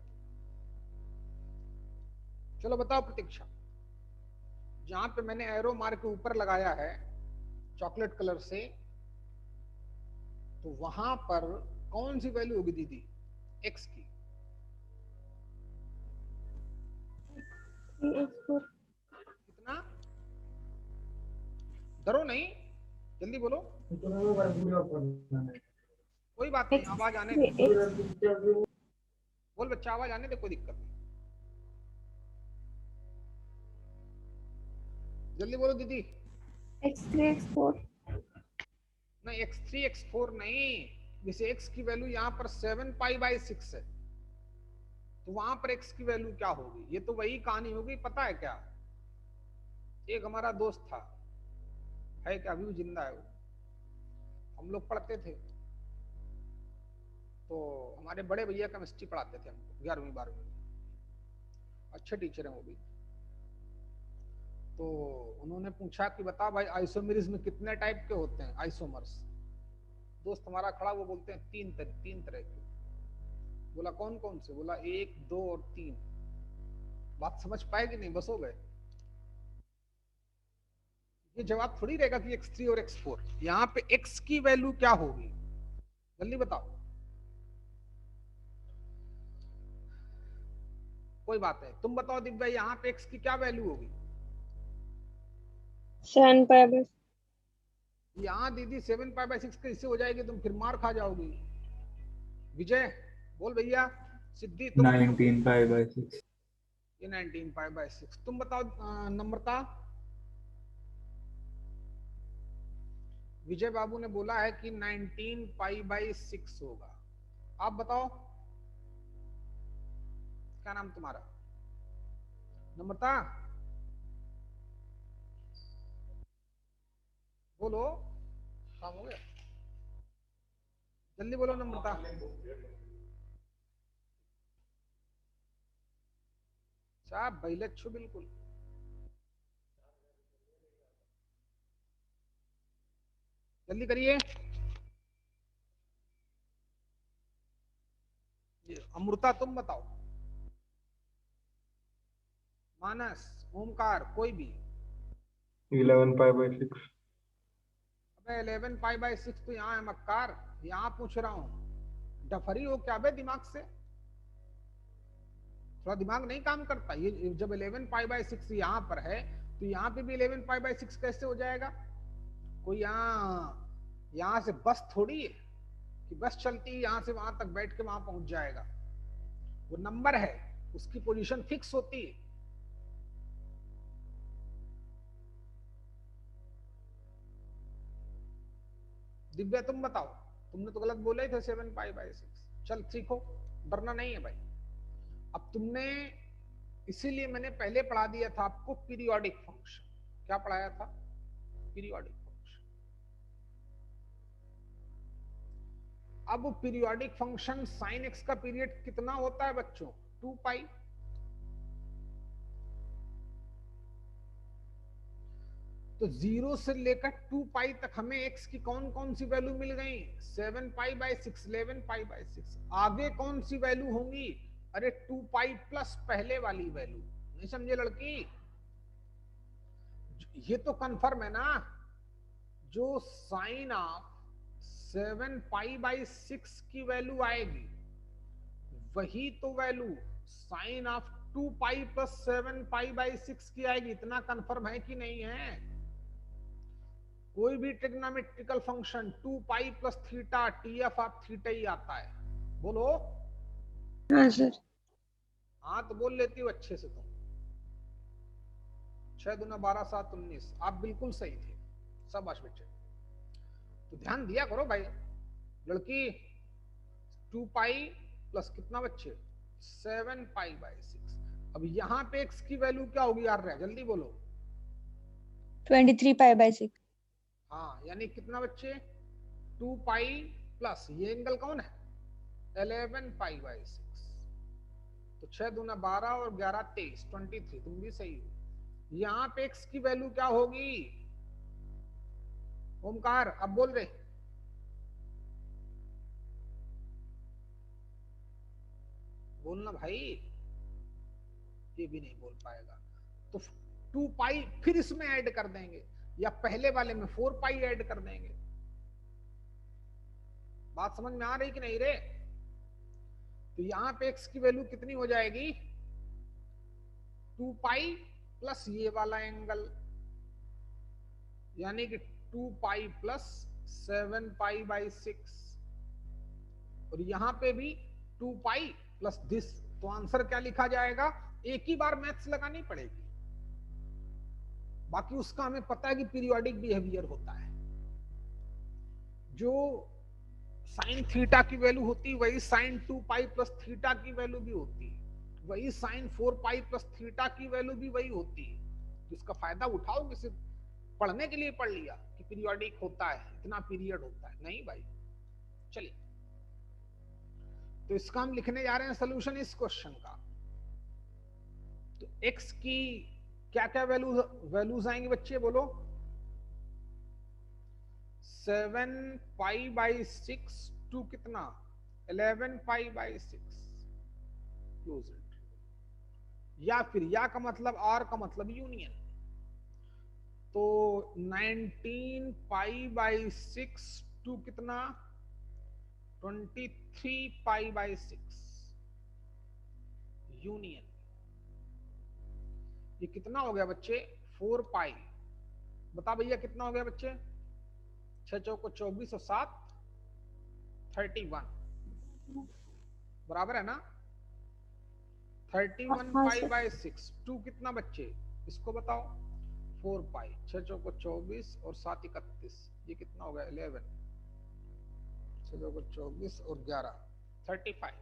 चलो बताओ प्रतीक्षा। जहां पे मैंने एरो मार्क के ऊपर लगाया है चॉकलेट कलर से, तो वहां पर कौन सी वैल्यू होगी दीदी x की? कितना? डरो नहीं, जल्दी बोलो। कोई बात नहीं, आवाज आने दे। बोल बच्चा, आवाज आने दे, कोई दिक्कत नहीं। जल्दी बोलो दीदी। x3 x4 नहीं, x3 x4 नहीं। जैसे x की वैल्यू यहाँ पर 7 पाई बाई 6 है, तो वहां पर x की वैल्यू क्या होगी? ये तो वही कहानी होगी, पता है क्या? एक हमारा दोस्त था, है क्या, अभी भी जिंदा है वो, हम लोग पढ़ते थे, तो हमारे बड़े भैया केमिस्ट्री पढ़ाते थे हमको 11वीं 12वीं में, अच्छे टीचर हैं वो भी। तो उन्होंने पूछा कि बता भाई आइसोमेरिज्म में कितने टाइप के होते हैं आइसोमर्स? दोस्त हमारा खड़ा, वो बोलते हैं तीन तरह के। बोला कौन कौन से? बोला 1 2 और 3। बात समझ पाए कि नहीं? बस हो गए। ये जवाब थोड़ी रहेगा कि x3 और x4। यहाँ पे x की वैल्यू क्या होगी जल्दी बताओ। कोई बात है, तुम बताओ दिव्या, यहाँ पे x की क्या वैल्यू होगी? 7 पाई बाई। यहाँ दीदी 7 पाई बाई 6 कैसे हो जाएगी? तुम फिर मार खा जाओगी। विजय बोल भैया। सिद्धि तुम? 19 पाई बाई 6। ये 19 पाई बाई 6। तुम बताओ नम्रता। विजय बाबू ने बोला है कि 19 पाई बाई 6 होगा। आप बताओ क्या नाम तुम्हारा? नम्रता बोलो, काम हो गया? जल्दी बोलो नम्रता। साहब बैलच्छू बिल्कुल। जल्दी करिए। अमृता तुम बताओ। मानस, ओमकार, कोई भी। 11 पाई बाई 6। अबे 11 पाई बाई 6 तो यहाँ है मक्कार, यहाँ पूछ रहा हूँ। डफरी हो क्या बे दिमाग से? थोड़ा दिमाग नहीं काम करता? ये जब 11 पाई बाई 6 यहाँ पर है, तो यहाँ पे भी 11 पाई बाई 6 कैसे हो जाएगा? कोई यहाँ से बस थोड़ी है कि बस चलती है यहाँ से वहां तक बैठ के वहां पहुंच जाएगा। वो नंबर है, उसकी पोजीशन फिक्स होती है। दिव्या तुम बताओ, तुमने तो गलत बोले थे 7π/6। चल सीखो, डरना नहीं है भाई। अब तुमने, इसीलिए मैंने पहले पढ़ा दिया था आपको पीरियोडिक फंक्शन। क्या पढ़ाया था? Periodic function. अब पीरियोडिक फंक्शन sin x का पीरियड कितना होता है बच्चों? 2π। तो 0 से लेकर 2π तक हमें x की कौन कौन सी वैल्यू मिल गई? 7π/6, 11π/6। आगे कौन सी वैल्यू होंगी? अरे 2π प्लस पहले वाली वैल्यू। नहीं समझे लड़की? ये तो कंफर्म है ना, जो साइन ऑफ 7π/6 की वैल्यू आएगी वही तो वैल्यू साइन ऑफ 2π प्लस 7π/6 की आएगी। इतना कंफर्म है कि नहीं है? कोई भी trigonometrical function 2π plus theta TF of theta ही आता है। बोलो। हाँ सर। हाँ तो बोल लेती हो अच्छे से तुम। 6 दूना 12 7 19। आप बिल्कुल सही थे, शाबाश बच्चे। तो ध्यान दिया करो भाई लड़की। 2π प्लस कितना बच्चे? 7π/6। अब यहाँ पे x की वैल्यू क्या होगी यार? जल्दी बोलो। 23π/6। हाँ यानी कितना बच्चे? 2π प्लस ये एंगल कौन है? 11π/6। तो 6 दूना 12 और 11 23, 23। तुम भी सही हो। यहाँ पे x की वैल्यू क्या होगी? ओमकार अब बोल रहे। बोलना भाई, ये भी नहीं बोल पाएगा। तो 2π फिर इसमें ऐड कर देंगे, या पहले वाले में 4π ऐड कर देंगे। बात समझ में आ रही कि नहीं रे? तो यहां पे x की वैल्यू कितनी हो जाएगी? 2π प्लस ये वाला एंगल, यानी कि 2π प्लस 7π/6। और यहां पे भी 2π प्लस दिस। तो आंसर क्या लिखा जाएगा? एक ही बार मैथ्स लगानी पड़ेगी, बाकी उसका हमें पता है कि पीरियोडिक बिहेवियर होता है। जो साइन थीटा की वैल्यू होती वही साइन 2π प्लस थीटा की वैल्यू भी होती, वही साइन 4π प्लस थीटा की वैल्यू भी वही होती। तो इसका फायदा उठाओगे, सिर्फ पढ़ने के लिए पढ़ लिया कि पीरियोडिक होता है, इतना पीरियड होता है, नहीं भाई। चलिए, तो इसका हम लिखने जा रहे हैं सोल्यूशन इस क्वेश्चन का। तो x की क्या क्या वैल्यूज आएंगे बच्चे? बोलो। 7π/6 टू कितना? 11π/6। Close it. या फिर या का मतलब r का मतलब यूनियन। तो 19π/6 टू कितना? 23π/6 यूनियन। ये कितना हो गया बच्चे? 4π। बता भैया कितना हो गया बच्चे? 6 चौको 24 और 7 31 बराबर है ना? 31π/6 टू कितना बच्चे? इसको बताओ। 4π। 6 चौको 24 और 7 31। ये कितना हो गया? 11। 6 चौको 24 और 11 35।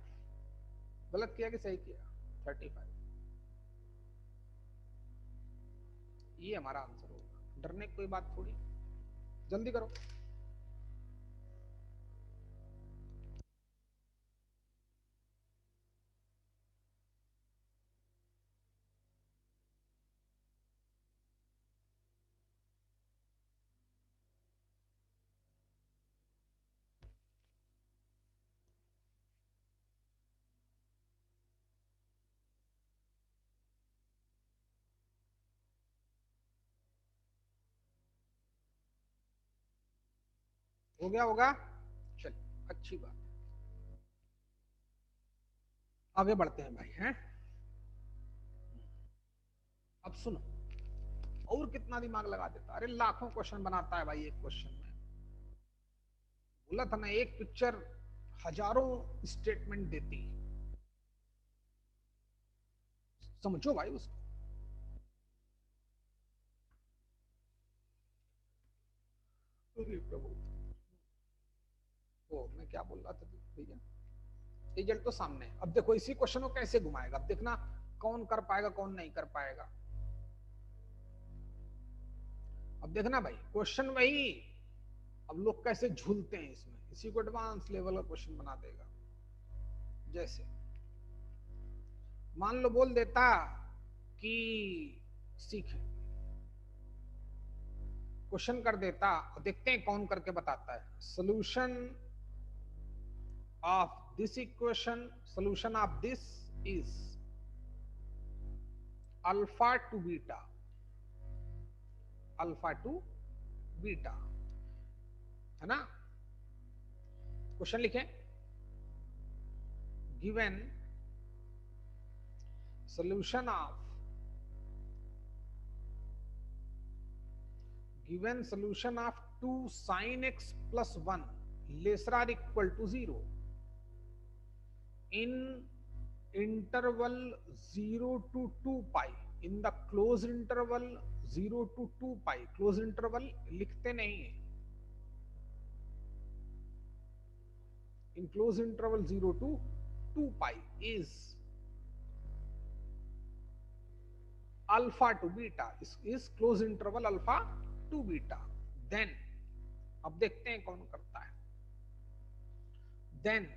गलत किया कि सही किया? 35। ये हमारा आंसर होगा। डरने की कोई बात थोड़ी। जल्दी करो। हो गया होगा? चल अच्छी बात। आगे बढ़ते हैं भाई। हैं अब सुनो, और कितना दिमाग लगा देता। अरे लाखों क्वेश्चन बनाता है भाई एक क्वेश्चन में। बोला था ना, एक पिक्चर हजारों स्टेटमेंट देती। समझो भाई उसको। अरे प्रभु, क्या बोल रहा था भैया? रिजल्ट तो सामने है। अब देखो इसी क्वेश्चन को कैसे घुमाएगा, अब देखना कौन कर पाएगा कौन नहीं कर पाएगा। अब देखना भाई क्वेश्चन वही, अब लोग कैसे झूलते हैं इसमें, इसी को एडवांस लेवल का क्वेश्चन बना देगा। जैसे मान लो बोल देता कि सीखे, क्वेश्चन कर देता और देखते हैं कौन करके बताता है। Solution of this equation, solution of this is alpha to beta, alpha to beta, है ना। क्वेश्चन लिखें, given solution of given solution of 2 sin x plus 1 lesser or equal to 0 in interval 0 to 2 pi, in the closed interval 0 to 2 pi, closed interval लिखते नहीं है, in closed interval 0 to 2 pi is alpha to beta, इस close interval alpha to beta, then अब देखते हैं कौन करता है। Then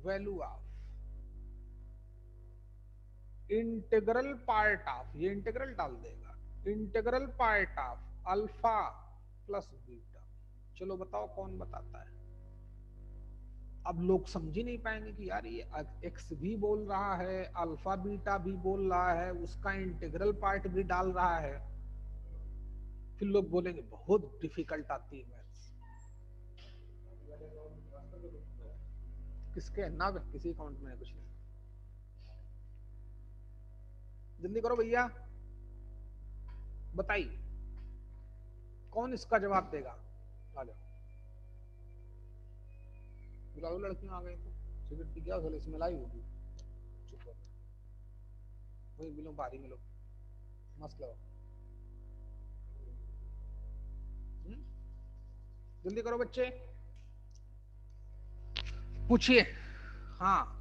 value of integral part of, ये इंटीग्रल डाल देगा, integral part of alpha plus beta. चलो बताओ कौन बताता है। अब लोग समझ ही नहीं पाएंगे कि यार ये एक्स भी बोल रहा है, अल्फा बीटा भी बोल रहा है, उसका इंटीग्रल पार्ट भी डाल रहा है। फिर लोग बोलेंगे बहुत डिफिकल्ट आती है मैथ्स। किसके ना, किसी अकाउंट में कुछ नहीं। जल्दी करो भैया, बताइए कौन इसका जवाब देगा। आ जाओ, बुलाओ लड़कियां आ गई तो सिगरेट पी क्या इसमें लाई होगी। चुप करो, वही मिलो बारी मिलो, मस्त लो। जल्दी करो बच्चे, पूछिए। हाँ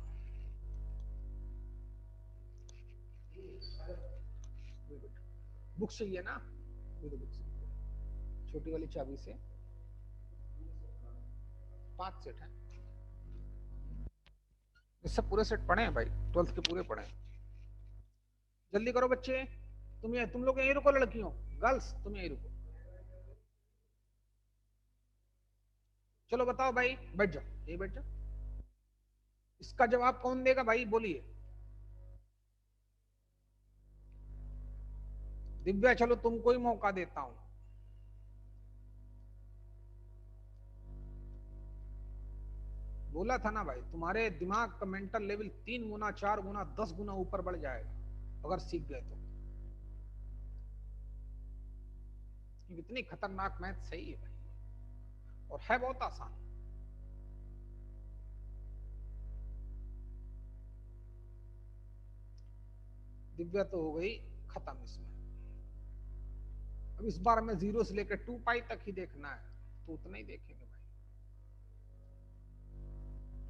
बुक चाहिए ना, छोटी वाली चाबी से 5 सेट है, इससे पूरे सेट पढ़े हैं भाई, 12th के पूरे पढ़े हैं। जल्दी करो बच्चे, तुम लोग यहीं रुको, लड़कियों गर्ल्स तुम यहीं रुको। चलो बताओ भाई, बैठ जाओ, यही बैठ जाओ। इसका जवाब कौन देगा भाई, बोलिए। दिव्या चलो तुमको ही मौका देता हूं। बोला था ना भाई, तुम्हारे दिमाग का मेंटल लेवल 3 गुना 4 गुना 10 गुना ऊपर बढ़ जाएगा अगर सीख गए तो। इतनी खतरनाक मैथ सही है भाई, और है बहुत आसान। दिव्या तो हो गई खत्म इसमें। अब इस बार हमें 0 से लेकर 2 पाई तक ही देखना है, तो उतना ही देखेंगे भाई।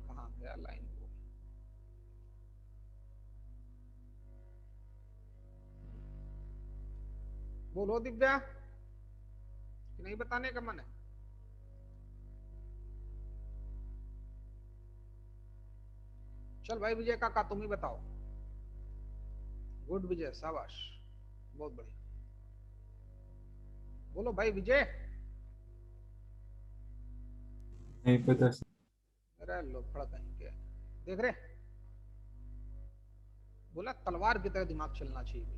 कहां गया लाइन को, बोलो दिव्या, कि नहीं बताने का मन है। चल भाई विजय काका तुम ही बताओ। गुड विजय, शाबाश, बहुत बढ़िया। बोलो भाई विजय। नहीं पता। अरे लो फड़ा कहीं के, देख रहे, बोला तलवार की तरह दिमाग चलना चाहिए।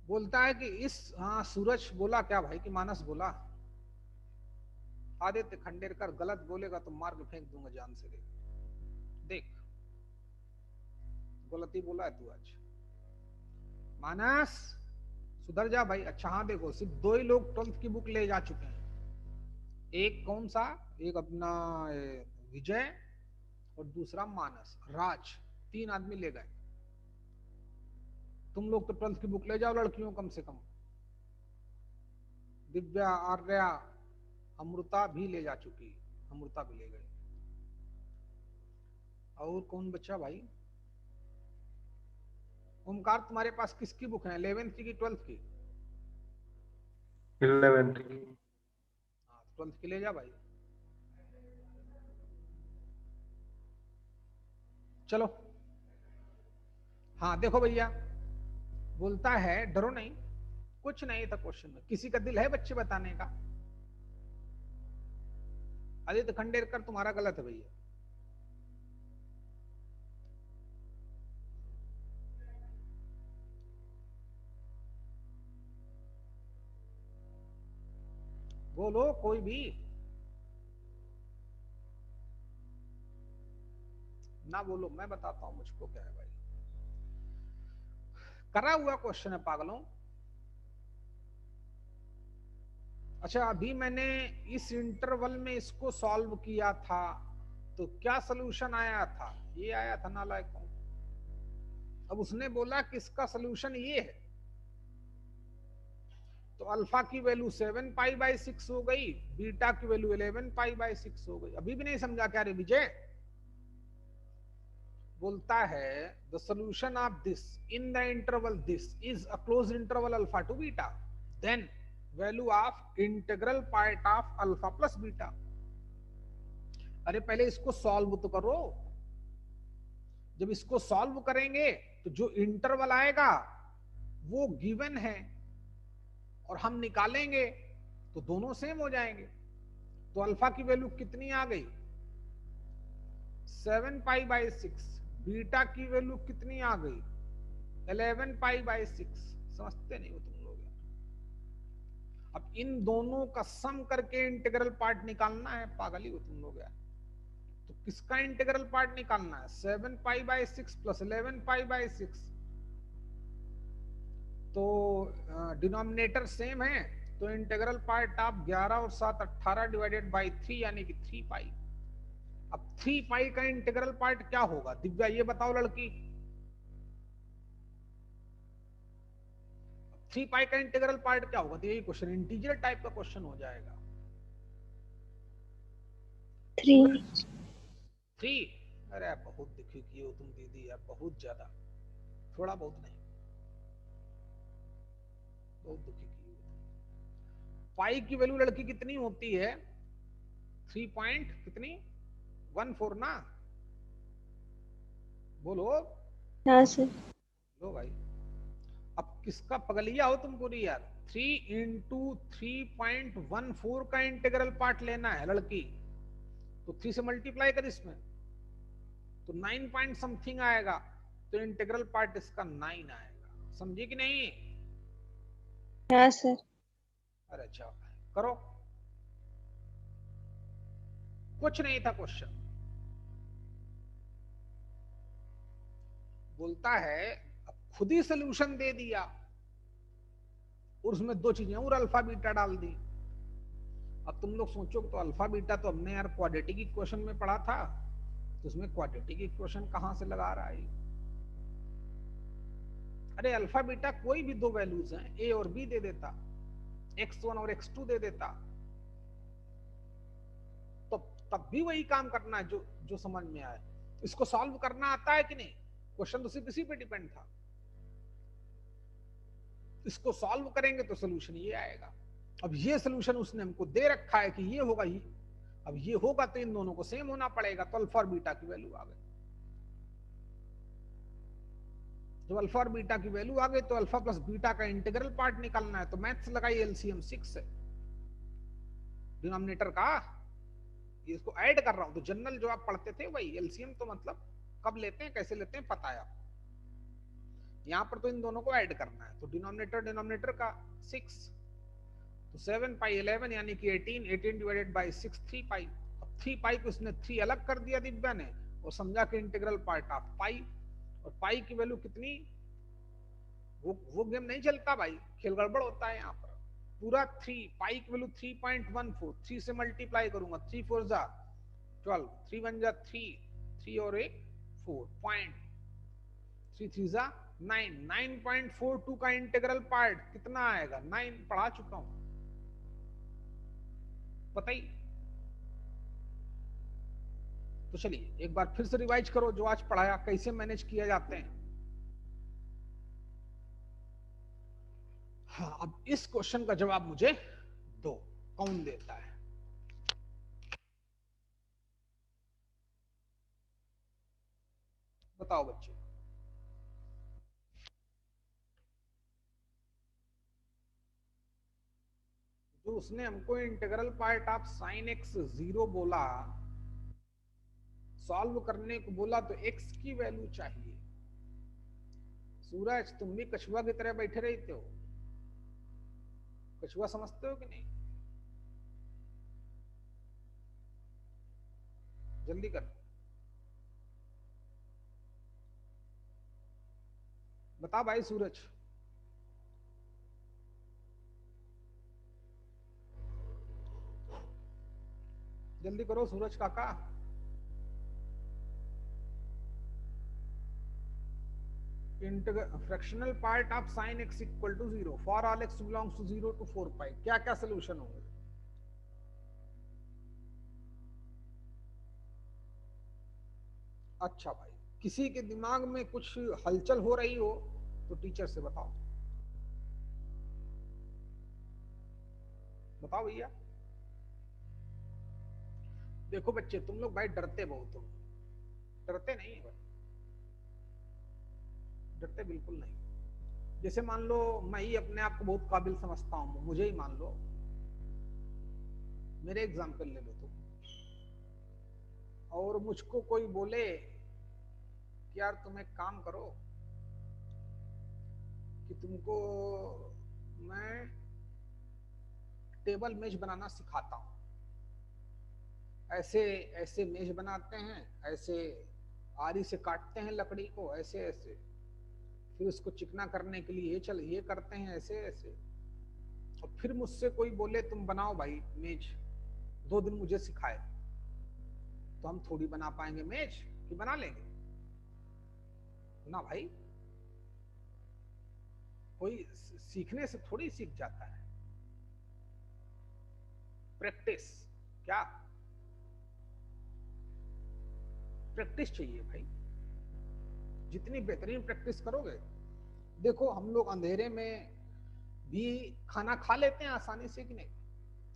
बोलता है कि इस, हाँ सूरज बोला क्या भाई, कि मानस बोला आदित्य खंडेरकर गलत बोलेगा तो मार के फेंक दूंगा जान से। देख गलती बोला है तू आज, मानस सुधर जा भाई। अच्छा हाँ देखो, सिर्फ 2 ही लोग 12th की बुक ले जा चुके हैं। एक कौन सा, एक अपना विजय और दूसरा मानस, राज, 3 आदमी ले गए। तुम लोग तो 12th की बुक ले जाओ लड़कियों कम से कम। दिव्या, आर्या, अमृता भी ले जा चुकी, अमृता भी ले गई। और कौन बचा भाई? ओमकार, तुम्हारे पास किसकी बुक है, 11th की 12th की? 11th की। हाँ 12th की ले जा भाई। चलो हाँ देखो भैया, बोलता है डरो नहीं, कुछ नहीं था क्वेश्चन में। किसी का दिल है बच्चे बताने का? आदित्य खंडेरकर तुम्हारा गलत है भैया। बोलो कोई भी ना, बोलो मैं बताता हूं मुझको क्या है भाई। करा हुआ क्वेश्चन है पागलों। अच्छा अभी मैंने इस इंटरवल में इसको सॉल्व किया था तो क्या सलूशन आया था? ये आया था नालायकों। अब उसने बोला कि इसका सलूशन ये है, तो अल्फा की वैल्यू 7 पाई बाई 6 हो गई, बीटा की वैल्यू 11 पाई बाई 6 हो गई। अभी भी नहीं समझा क्या रे विजय? बोलता है the solution of this in the interval this is a closed interval alpha to beta, then value of integral part of alpha plus beta. अरे पहले इसको सॉल्व तो करो। जब इसको सॉल्व करेंगे तो जो इंटरवल आएगा वो गिवन है और हम निकालेंगे तो दोनों सेम हो जाएंगे। तो अल्फा की वैल्यू कितनी आ गई? 7 पाई बाई 6। बीटा की वैल्यू कितनी आ गई? 11 पाई बाई 6। समझते नहीं हो तुम लोग। अब इन दोनों का सम करके इंटीग्रल पार्ट निकालना है, पागल ही हो तुम लोग यार। तो किसका इंटीग्रल पार्ट निकालना है? 7 pi by 6 plus 11 pi by 6। तो डिनोमिनेटर सेम है, तो इंटीग्रल पार्ट आप 11 और 7 18 डिवाइडेड बाई 3 यानी कि 3 पाई। अब 3 पाई का इंटीग्रल पार्ट क्या होगा? दिव्या ये बताओ लड़की। 3 पाई का इंटीग्रल पार्ट क्या होगा? तो यही क्वेश्चन इंटीजर टाइप का क्वेश्चन हो जाएगा। 3। अरे बहुत दुखी की हो तुम दीदी यार, बहुत ज्यादा, थोड़ा बहुत नहीं, बहुत दुखी की हो। पाई की वैल्यू लड़की कितनी होती है? 3 पॉइंट कितनी? 14 ना? बोलो। हाँ सर। लो भाई, अब किसका पगलिया हो तुम पूरी यार। 3 इंटू 3.14 का इंटीग्रल पार्ट लेना है लड़की, तो 3 से मल्टीप्लाई कर इसमें तो 9 पॉइंट समथिंग आएगा, तो इंटीग्रल पार्ट इसका 9 आएगा। समझी कि नहीं? हाँ सर। अरे अच्छा करो, कुछ नहीं था क्वेश्चन। बोलता है अब खुद ही सोल्यूशन दे दिया और उसमें दो चीजें और अल्फा बीटा डाल दी। अब तुम लोग सोचो तो अल्फा बीटा तो हमने यार क्वाड्रेटिक इक्वेशन में पढ़ा था, तो उसमें क्वाड्रेटिक इक्वेशन कहां से लगा रहा है? अरे अल्फा बीटा कोई भी दो वैल्यूज हैं, ए और बी दे देता, x1 और x2 दे देता, तो तब भी वही काम करना है जो जो समझ में आए। इसको सॉल्व करना आता है कि नहीं? क्वेश्चन तो सिर्फ इसी पे डिपेंड था। इसको सॉल्व करेंगे तो सोल्यूशन ये आएगा। अब ये सोल्यूशन उसने हमको दे रखा है कि ये होगा, ये अब ये होगा तो इन दोनों को सेम होना पड़ेगा, तो अल्फा और बीटा की वैल्यू आ गई। जब अल्फा और बीटा की वैल्यू आ गई तो अल्फा प्लस बीटा का इंटीग्रल पार्ट निकालना है, तो मैथ्स लगाई एलसीएम 6 है डिनोमिनेटर का। इसको ऐड कर रहा हूं, तो जनरल जो आप पढ़ते थे वही एलसीएम, तो मतलब कब लेते हैं कैसे लेते हैं पता है आपको। यहां पर तो इन दोनों को ऐड करना है, तो डिनोमिनेटर डिनोमिनेटर का 6, तो 7 पाई 11 यानी कि 18 डिवाइडेड बाई 6 3 पाई। अब 3 पाई को इसने 3 अलग कर दिया दिव्या ने और समझा कि इंटीग्रल पार्ट ऑफ पाई, और पाई की वैल्यू कितनी? वो गेम नहीं चलता भाई, खेल गड़बड़ होता है यहाँ पर। पूरा 3 पाई की वैल्यू 3.14, 3 से मल्टीप्लाई करूंगा, 3 4 जा 12, 3 1 जा 3, 3 और 1 4 पॉइंट, 3 3 जा 9, 9.42 का इंटीग्रल पार्ट कितना आएगा? 9 पढ़ा चुका हूं। पता ही। तो चलिए एक बार फिर से रिवाइज करो जो आज पढ़ाया, कैसे मैनेज किया जाते हैं। हाँ, अब इस क्वेश्चन का जवाब मुझे दो, कौन देता है? बताओ बच्चे। जो उसने हमको integral part of sine x 0 बोला, सॉल्व करने को बोला, तो एक्स की वैल्यू चाहिए। सूरज, तुम भी कछुआ की तरह बैठे रहते हो। कछुआ समझते हो कि नहीं? जल्दी कर, बता भाई सूरज। जल्दी करो सूरज काका। Fractional part of sine x equal to 0 for all x belongs to 0 to 4 pi, क्या क्या सोल्यूशन होंगे? अच्छा भाई, किसी के दिमाग में कुछ हलचल हो रही हो तो टीचर से बताओ। बताओ भैया। देखो बच्चे, तुम लोग भाई डरते बहुत हो। डरते नहीं है भाई, डरते बिल्कुल नहीं। जैसे मान लो मैं ही अपने आप को बहुत काबिल समझता हूं, मुझे ही मान लो, मेरे एग्जाम्पल ले लो तुम, और मुझको कोई बोले कि यार तुम एक काम करो कि तुमको मैं टेबल मेज बनाना सिखाता हूं। ऐसे ऐसे मेज बनाते हैं, ऐसे आरी से काटते हैं लकड़ी को, ऐसे ऐसे, फिर उसको चिकना करने के लिए चल ये करते हैं ऐसे ऐसे, और फिर मुझसे कोई बोले तुम बनाओ भाई मेज, 2 दिन मुझे सिखाए, तो हम थोड़ी बना पाएंगे मेज कि बना लेंगे ना भाई? कोई सीखने से थोड़ी सीख जाता है, प्रैक्टिस। क्या प्रैक्टिस चाहिए भाई, जितनी बेहतरीन प्रैक्टिस करोगे। देखो हम लोग अंधेरे में भी खाना खा लेते हैं आसानी से कि नहीं?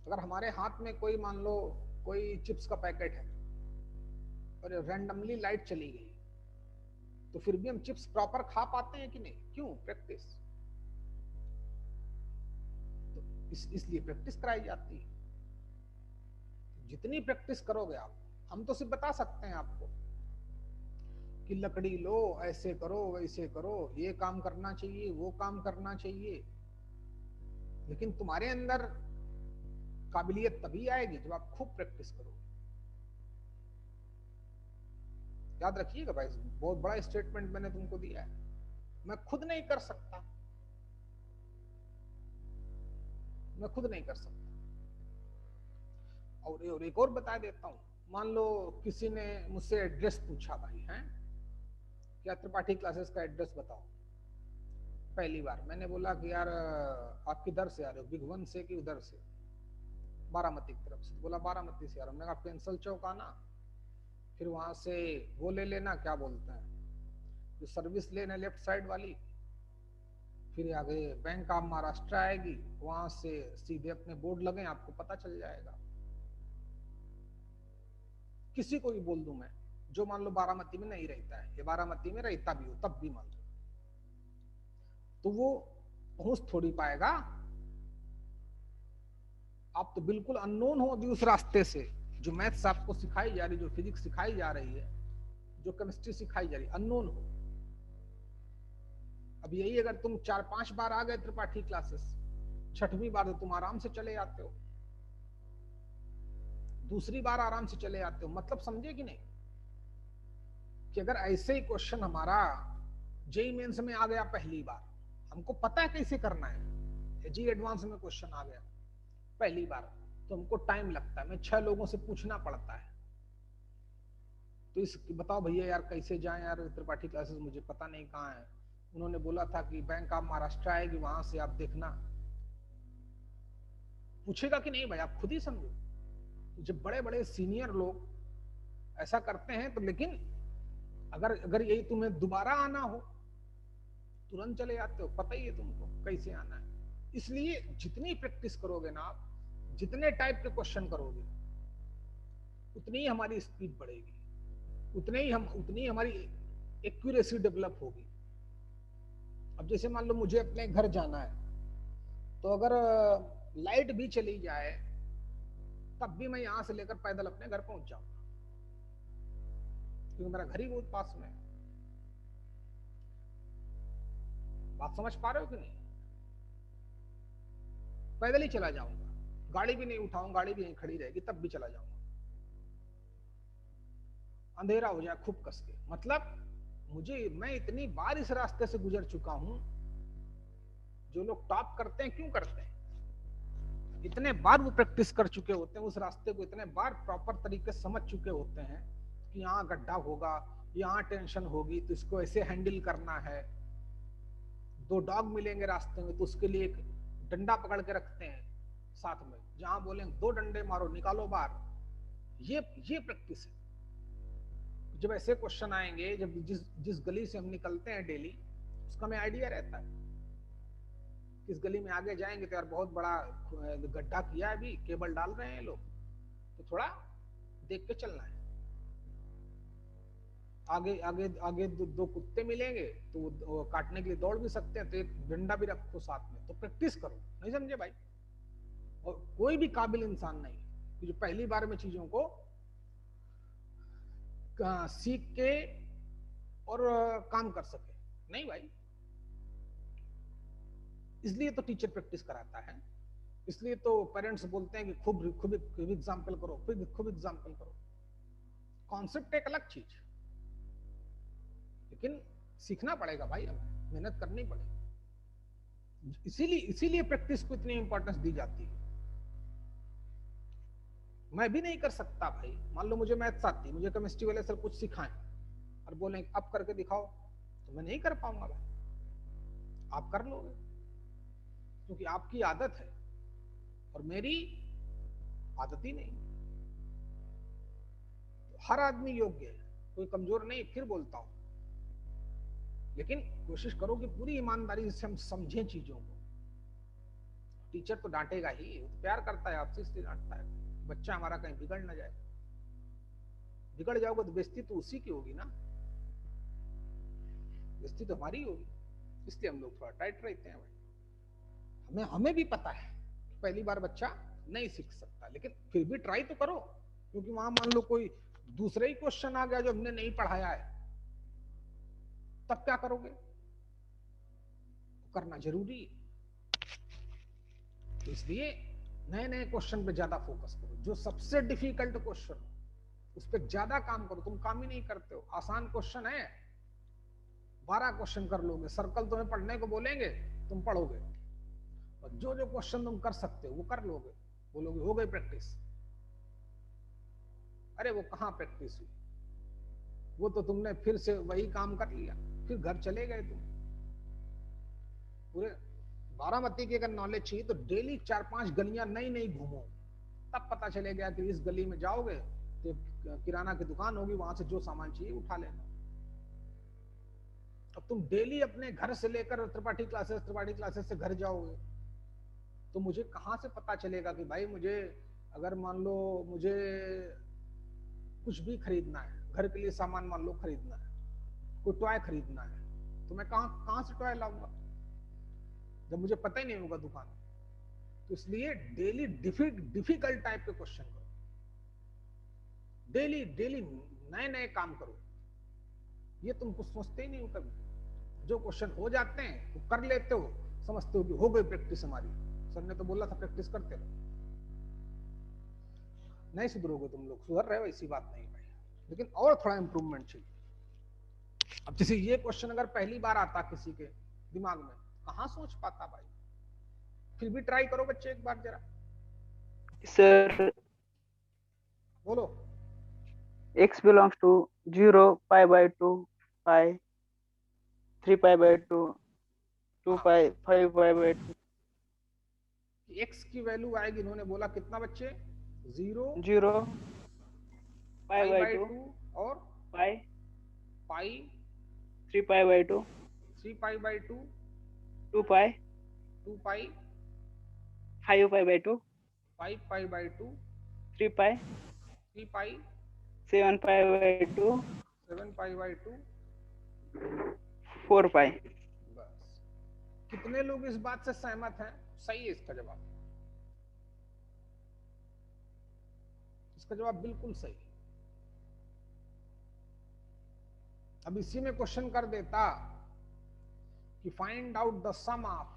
अगर हमारे हाथ में कोई मान लो कोई चिप्स का पैकेट है और रैंडमली लाइट चली गई, तो फिर भी हम चिप्स प्रॉपर खा पाते हैं कि नहीं? क्यों? प्रैक्टिस। तो इसलिए प्रैक्टिस कराई जाती है। जितनी प्रैक्टिस करोगे आप, हम तो सिर्फ बता सकते हैं आपको कि लकड़ी लो, ऐसे करो वैसे करो, ये काम करना चाहिए वो काम करना चाहिए, लेकिन तुम्हारे अंदर काबिलियत तभी आएगी जब आप खूब प्रैक्टिस करोगे। याद रखिएगा भाई, बहुत बड़ा स्टेटमेंट मैंने तुमको दिया है। मैं खुद नहीं कर सकता, मैं खुद नहीं कर सकता। और एक और बता देता हूं, मान लो किसी ने मुझसे एड्रेस पूछा, भाई हैं क्या त्रिपाठी क्लासेस का एड्रेस बताओ। पहली बार मैंने बोला कि यार आप किधर से आ रहे हो, बिग वन से कि उधर से, बारामती की तरफ से। बोला बारामती से आ रहा हूं। मैंने कहा पेंसिल चौक आना, फिर वहां से वो ले लेना, क्या बोलते हैं जो सर्विस लेन है लेफ्ट साइड वाली, फिर आगे बैंक ऑफ महाराष्ट्र आएगी, वहां से सीधे अपने बोर्ड लगे, आपको पता चल जाएगा। किसी को भी बोल दूं मैं जो मान लो बारामती में नहीं रहता है, या बारामती में रहता भी हो तब भी मान लो, तो वो पहुंच थोड़ी पाएगा। आप तो बिल्कुल अननोन हो अभी उस रास्ते से। जो मैथ्स आपको सिखाई जा रही, जो फिजिक्स सिखाई जा रही है, जो केमिस्ट्री सिखाई जा रही, अननोन हो। अब यही अगर तुम 4-5 बार आ गए त्रिपाठी क्लासेस, 6वीं बार तो तुम आराम से चले आते हो, दूसरी बार आराम से चले आते हो। मतलब समझे कि नहीं? कि अगर ऐसे ही क्वेश्चन हमारा जेई मेंस में आ गया पहली बार, हमको पता है कैसे करना है, जी एडवांस में क्वेश्चन आ गया पहली बार, तो हमको टाइम लगता है, मैं 6 लोगों से पूछना पड़ता है। तो इस बताओ भैया यार कैसे जाएं यार त्रिपाठी क्लासेस, मुझे पता नहीं कहाँ है। उन्होंने बोला था कि बैंक ऑफ महाराष्ट्र आएगी, वहां से आप देखना। पूछेगा कि नहीं भाई? आप खुद ही समझो। जब बड़े बड़े सीनियर लोग ऐसा करते हैं तो, लेकिन अगर यही तुम्हें दोबारा आना हो तुरंत चले जाते हो, पता ही है तुमको कैसे आना है। इसलिए जितनी प्रैक्टिस करोगे ना आप, जितने टाइप के क्वेश्चन करोगे, उतनी ही हमारी स्पीड बढ़ेगी, उतनी हमारी एक्यूरेसी डेवलप होगी। अब जैसे मान लो मुझे अपने घर जाना है, तो अगर लाइट भी चली जाए तब भी मैं यहां से लेकर पैदल अपने घर पहुंच जाऊंगा, क्योंकि मेरा घर ही बहुत पास में है। बात समझ पा रहे हो कि नहीं? पैदल ही चला जाऊंगा, गाड़ी भी नहीं उठाऊंगा, गाड़ी भी यहीं खड़ी रहेगी तब भी चला जाऊंगा। अंधेरा हो जाए खूब कस के, मतलब मैं इतनी बार इस रास्ते से गुजर चुका हूं। जो लोग टॉप करते हैं क्यों करते हैं? इतने बार वो प्रैक्टिस कर चुके होते हैं, उस रास्ते को इतने बार प्रॉपर तरीके से समझ चुके होते हैं कि यहाँ गड्ढा होगा, यहाँ टेंशन होगी, तो इसको ऐसे हैंडल करना है। 2 डॉग मिलेंगे रास्ते में तो उसके लिए एक डंडा पकड़ के रखते हैं साथ में, जहां बोलेंगे 2 डंडे मारो निकालो बाहर। ये प्रैक्टिस है। जब ऐसे क्वेश्चन आएंगे, जब जिस गली से हम निकलते हैं डेली, उसका हमें आइडिया रहता है किस गली में आगे जाएंगे तो यार बहुत बड़ा गड्ढा किया है, अभी केबल डाल रहे हैं लोग, तो थोड़ा देख के चलना है। आगे आगे आगे 2 कुत्ते मिलेंगे तो वो काटने के लिए दौड़ भी सकते हैं, तो एक डंडा भी रखो साथ में। तो प्रैक्टिस करो, नहीं समझे भाई? और कोई भी काबिल इंसान नहीं कि जो पहली बार में चीजों को सीख के और काम कर सके, नहीं भाई। इसलिए तो टीचर प्रैक्टिस कराता है, इसलिए तो पेरेंट्स बोलते हैं कि खूब एग्जाम्पल करो, खूब एग्जाम्पल करो। कॉन्सेप्ट एक अलग चीज, लेकिन सीखना पड़ेगा भाई, हमें मेहनत करनी पड़ेगी। इसीलिए प्रैक्टिस को इतनी इंपॉर्टेंस दी जाती है। मैं भी नहीं कर सकता भाई, मान लो मुझे मैथ्स आती, मुझे केमिस्ट्री वाले सर कुछ सिखाएं और बोलें अब करके दिखाओ, तो मैं नहीं कर पाऊंगा भाई। आप कर लोगे क्योंकि आपकी आदत है और मेरी आदत ही नहीं। तो हर आदमी योग्य है, कोई कमजोर नहीं। फिर बोलता हूं, लेकिन कोशिश करो कि पूरी ईमानदारी से हम समझें चीजों को। टीचर तो डांटेगा ही, वो तो प्यार करता है आपसे इसलिए डांटता है, बच्चा हमारा कहीं बिगड़ ना जाए। बिगड़ जाओगे तो बेइज्जती तो उसी की होगी ना, बेइज्जती तो हमारी होगी। इसलिए हम लोग थोड़ा टाइट रहते हैं भाई। हमें भी पता है पहली बार बच्चा नहीं सीख सकता, लेकिन फिर भी ट्राई तो करो, क्योंकि वहां मान लो कोई दूसरा ही क्वेश्चन आ गया जो हमने नहीं पढ़ाया है, तब क्या करोगे? करना जरूरी है। तो इसलिए नए क्वेश्चन पे ज्यादा फोकस करो, जो सबसे डिफिकल्ट क्वेश्चन उस पर ज्यादा काम करो। तुम काम ही नहीं करते हो। आसान क्वेश्चन है 12 क्वेश्चन कर लोगे, सर्कल तुम्हें पढ़ने को बोलेंगे तुम पढ़ोगे, और जो क्वेश्चन तुम कर सकते हो वो कर लोगे, बोलोगे हो गई प्रैक्टिस। अरे वो कहाँ प्रैक्टिस हुई, वो तो तुमने फिर से वही काम कर लिया, फिर घर चले गए तुम। पूरे बारामती की अगर नॉलेज चाहिए तो डेली 4-5 गलियां नई घूमो, तब पता चलेगा कि इस गली में जाओगे तो किराना की दुकान होगी, वहां से जो सामान चाहिए उठा लेना। अब तुम डेली अपने घर से लेकर त्रिपाठी क्लासेस से घर जाओगे, तो मुझे कहां से पता चलेगा कि भाई मुझे, अगर मान लो मुझे कुछ भी खरीदना है, घर के लिए सामान मान लो खरीदना है, कोई टॉय खरीदना है, तो मैं कहां से टॉय लाऊंगा जब मुझे पता ही नहीं होगा दुकान। तो इसलिए डेली डिफिकल्ट टाइप के क्वेश्चन करो, डेली नए काम करो। ये तुम कुछ सोचते ही नहीं हो कभी। जो क्वेश्चन हो जाते हैं वो कर लेते हो, समझते हो कि हो गई प्रैक्टिस हमारी, सर ने तो बोला था प्रैक्टिस करते रहो। नहीं सुधरोगे तुम लोग, सुधर रहे हो ऐसी बात नहीं भाई, लेकिन और थोड़ा इंप्रूवमेंट चाहिए। अब जैसे ये क्वेश्चन अगर पहली बार आता किसी के दिमाग में, कहां सोच पाता भाई। फिर भी ट्राई करो बच्चे एक बार जरा। सर बोलो। x belongs to 0, pi by 2, pi 3 pi by 2, 2 pi 5 pi by 2। x की वैल्यू आएगी, इन्होंने बोला कितना बच्चे 0 0 पाई बाई बाई 2 2 और पाई पाई 3 pi by 2 3 pi by 2 2 pi 2 pi 5 pi by 2 5 pi by 2 3 pi 3 pi 7 pi by 2 7 pi by 2 4 पाई। बस। कितने लोग इस बात से सहमत हैं? सही है इसका जवाब। इसका जवाब बिल्कुल सही है। अब इसी में क्वेश्चन कर देता कि find out the sum of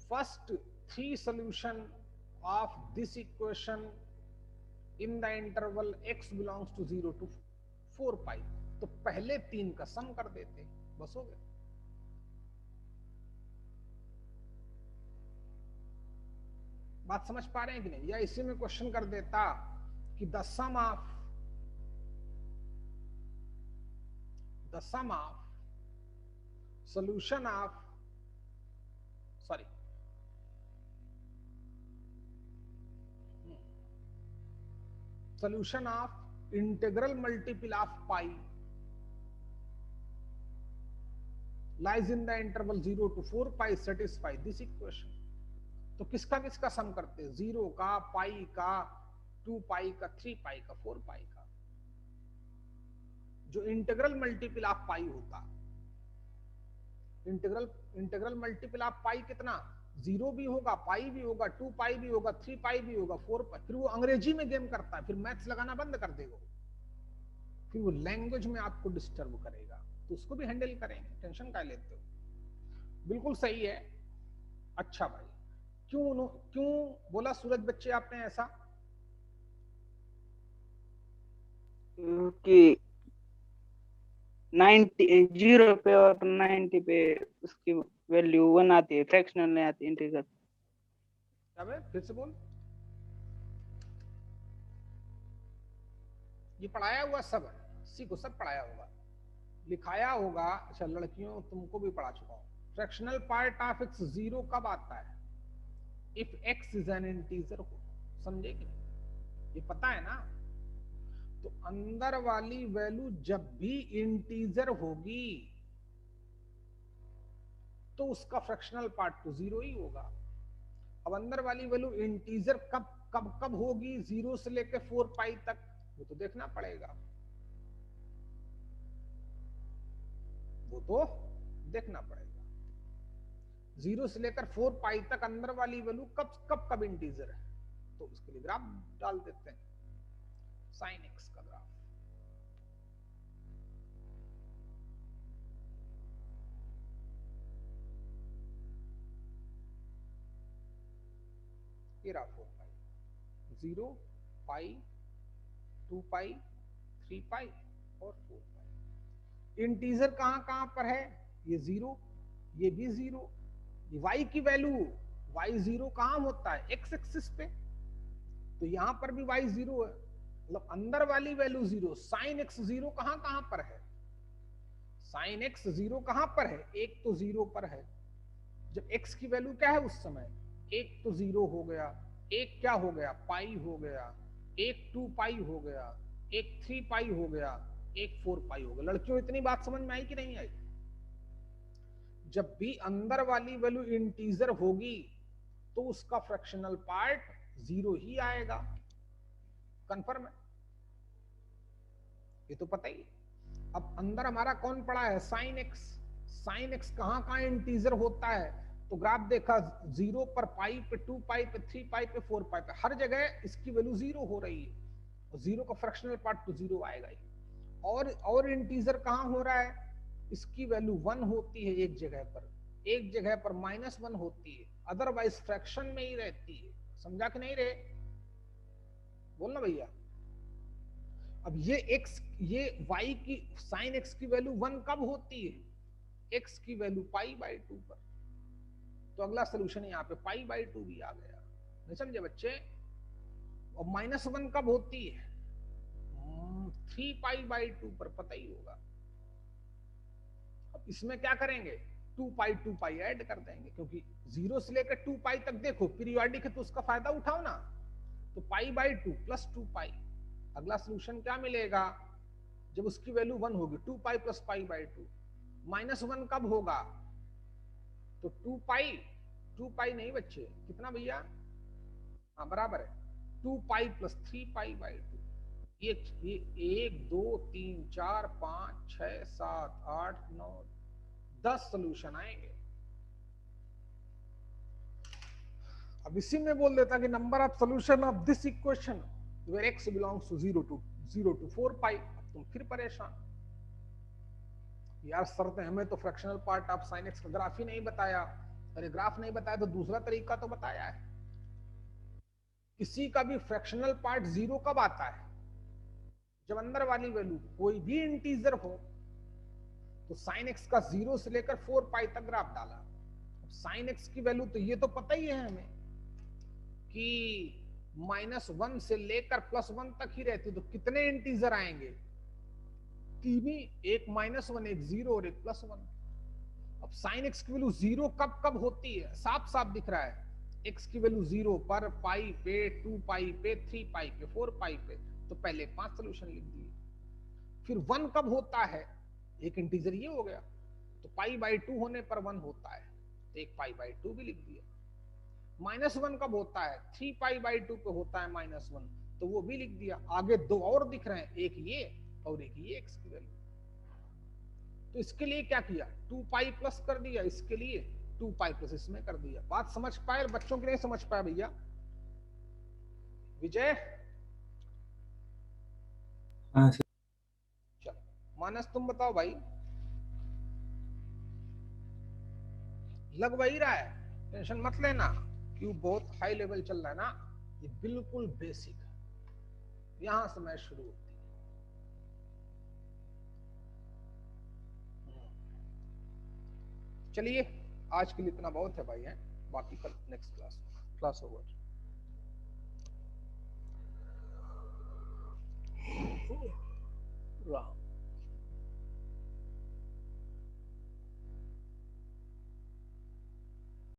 first 3 solution of this equation in the interval x belongs to 0 to 4 pi. तो पहले 3 का सम कर देते, बस हो गया। बात समझ पा रहे हैं कि नहीं? या इसी में क्वेश्चन कर देता कि the sum of solution of solution of integral multiple of pi lies in the interval 0 to 4 pi satisfy this equation। तो किसका किसका सम करते हैं? 0 का, पाई का, 2 पाई का, 3 पाई का, 4 पाई का। जो इंटीग्रल मल्टीपल ऑफ पाई होता, इंटीग्रल मल्टीपल ऑफ पाई कितना? 0 भी होगा, पाई भी होगा, 2 पाई भी होगा, 3 पाई भी होगा, 4 पाई। फिर वो अंग्रेजी में गेम करता है, फिर मैथ्स लगाना बंद कर देगा, फिर वो लैंग्वेज में आपको डिस्टर्ब करेगा। तो उसको भी हैंडल करेंगे, टेंशन क्या लेते हो? बिल्कुल सही है। अच्छा भाई, क्यों बोला सूरज बच्चे आपने ऐसा? कि 90 0 पे और 90 पे उसकी वैल्यू 1 आती है, फ्रैक्शनल नहीं आती, इंटीग्रल। क्या बे? फिर से बोल। ये पढ़ाया हुआ सब है, सीखो, सब पढ़ाया होगा, लिखाया होगा। अच्छा लड़कियों, तुमको भी पढ़ा चुका हूं। फ्रैक्शनल पार्ट ऑफ x 0 कब आता है? If x is an integer हो। समझे कि नहीं? ये पता है ना? तो अंदर वाली वैल्यू जब भी इंटीजर होगी तो उसका फ्रैक्शनल पार्ट तो 0 ही होगा। अब अंदर वाली वैल्यू इंटीजर कब कब कब होगी? 0 से लेकर 4 पाई तक, वो तो देखना पड़ेगा, वो तो देखना पड़ेगा। 0 से लेकर 4 पाई तक अंदर वाली वैल्यू कब कब कब इंटीजर है, तो उसके लिए ग्राफ डाल देते हैं, साइन एक्स का ग्राफ। ये रहा 4 पाई, 0 पाई, 2 पाई, 3 पाई और 4 पाई। इंटीजर कहां कहां पर है? ये 0, ये भी 0। y की वैल्यू y0 कहां होता है? x एक्सिस पे, तो यहां पर भी y0 है, मतलब अंदर वाली वैल्यू 0। साइन x 0 कहां कहां पर है? साइन x 0 कहां पर है? एक तो 0 पर है। जब x की वैल्यू क्या है उस समय? एक तो 0 हो गया, एक क्या हो गया? पाई हो गया, एक 2 पाई हो गया, एक 3 पाई हो गया, एक 4 पाई हो गया। लड़कियों, इतनी बात समझ में आई कि नहीं आई? जब भी अंदर वाली वैल्यू इंटीजर होगी तो उसका फ्रैक्शनल पार्ट 0 ही आएगा। कंफर्म है? ये तो पता ही। अब अंदर हमारा कौन पड़ा है? Sine x. साइन एक्स कहां कहां इंटीजर होता है? तो ग्राफ देखा, 0 पर, पाई पे, 2 पाई पे, 3 पाई पे, 4 पाई पे, हर जगह इसकी वैल्यू 0 हो रही है, और 0 का फ्रैक्शनल पार्ट तो 0 आएगा ही। और इंटीजर कहां हो रहा है? इसकी वैल्यू 1 होती है एक जगह पर, एक जगह पर -1 होती है, अदरवाइज फ्रैक्शन में ही रहती है। समझा कि नहीं रहे? बोलना भैया। अब ये y की, साइन x की वैल्यू 1 कब होती है? x की वैल्यू π/2 पर। तो अगला सोल्यूशन यहाँ पे π/2 भी आ गया। नहीं समझे बच्चे? और -1 कब होती है? 3 π/2 पर, पता ही होगा। अब इसमें क्या करेंगे? 2 पाई ऐड कर देंगे, क्योंकि 0 से लेकर 2 पाई तक देखो पीरियोडिक है तो उसका फायदा उठाओ ना। तो पाई बाई 2 प्लस 2 पाई, अगला सोल्यूशन क्या मिलेगा जब उसकी वैल्यू 1 होगी, 2 पाई प्लस पाई बाई 2। -1 कब होगा, तो 2 पाई नहीं बच्चे, कितना भैया, हाँ बराबर है 2 पाई प्लस 3 पाई बाई 2। ये 1 2 3 4 5 6 7 8 9 10 सोल्यूशन आएंगे। अब इसी में बोल देता कि number of solution of this equation where x belongs to 0 to 4 pi. अब तुम फिर परेशान, यार सर ने हमें तो fractional part of sin x का ग्राफ ही नहीं बताया। अरे ग्राफ नहीं बताया तो दूसरा तरीका तो बताया है। किसी का भी फ्रैक्शनल पार्ट 0 कब आता है, जब अंदर वाली वैल्यू कोई भी इंटीजर हो। तो sin x का 0 से लेकर 4 पाई तक ग्राफ डाला। sin x की वैल्यू तो ये तो पता ही है हमें कि -1 से लेकर +1 तक ही रहती, तो कितने इंटीजर आएंगे, तीन ही, एक -1 एक 0 और एक +1। अब sin x की वैल्यू 0 कब कब होती है, साफ साफ दिख रहा है, x की वैल्यू 0 पर, पाई पे, 2 पाई पे, 3 पाई पे, 4 पाई पे। तो पहले 5 सोल्यूशन लिख दिए। फिर 1 कब होता है, एक इंटीजर ये हो गया, तो पाई बाई 2 होने पर 1 होता है, तो एक पाई बाई 2 भी लिख दिया। -1 कब होता है, 3 पाई बाई 2 पे होता है -1, तो वो भी लिख दिया। आगे दो और दिख रहे हैं, एक ये और एक ये x की वैल्यू। तो इसके लिए क्या किया, 2 पाई प्लस कर दिया, इसके लिए 2 पाई प्लस इसमें कर दिया। बात समझ पाए, बच्चों की नहीं समझ पाया भैया। विजय हाँ सर। चलो मानस तुम बताओ भाई, लग वही रहा है, टेंशन मत लेना, क्यों बहुत हाई लेवल चल रहा है ना, ये बिल्कुल बेसिक है, यहां से मैच शुरू होती है। चलिए आज के लिए इतना बहुत है भाई, है बाकी कल नेक्स्ट क्लास ओवर। राम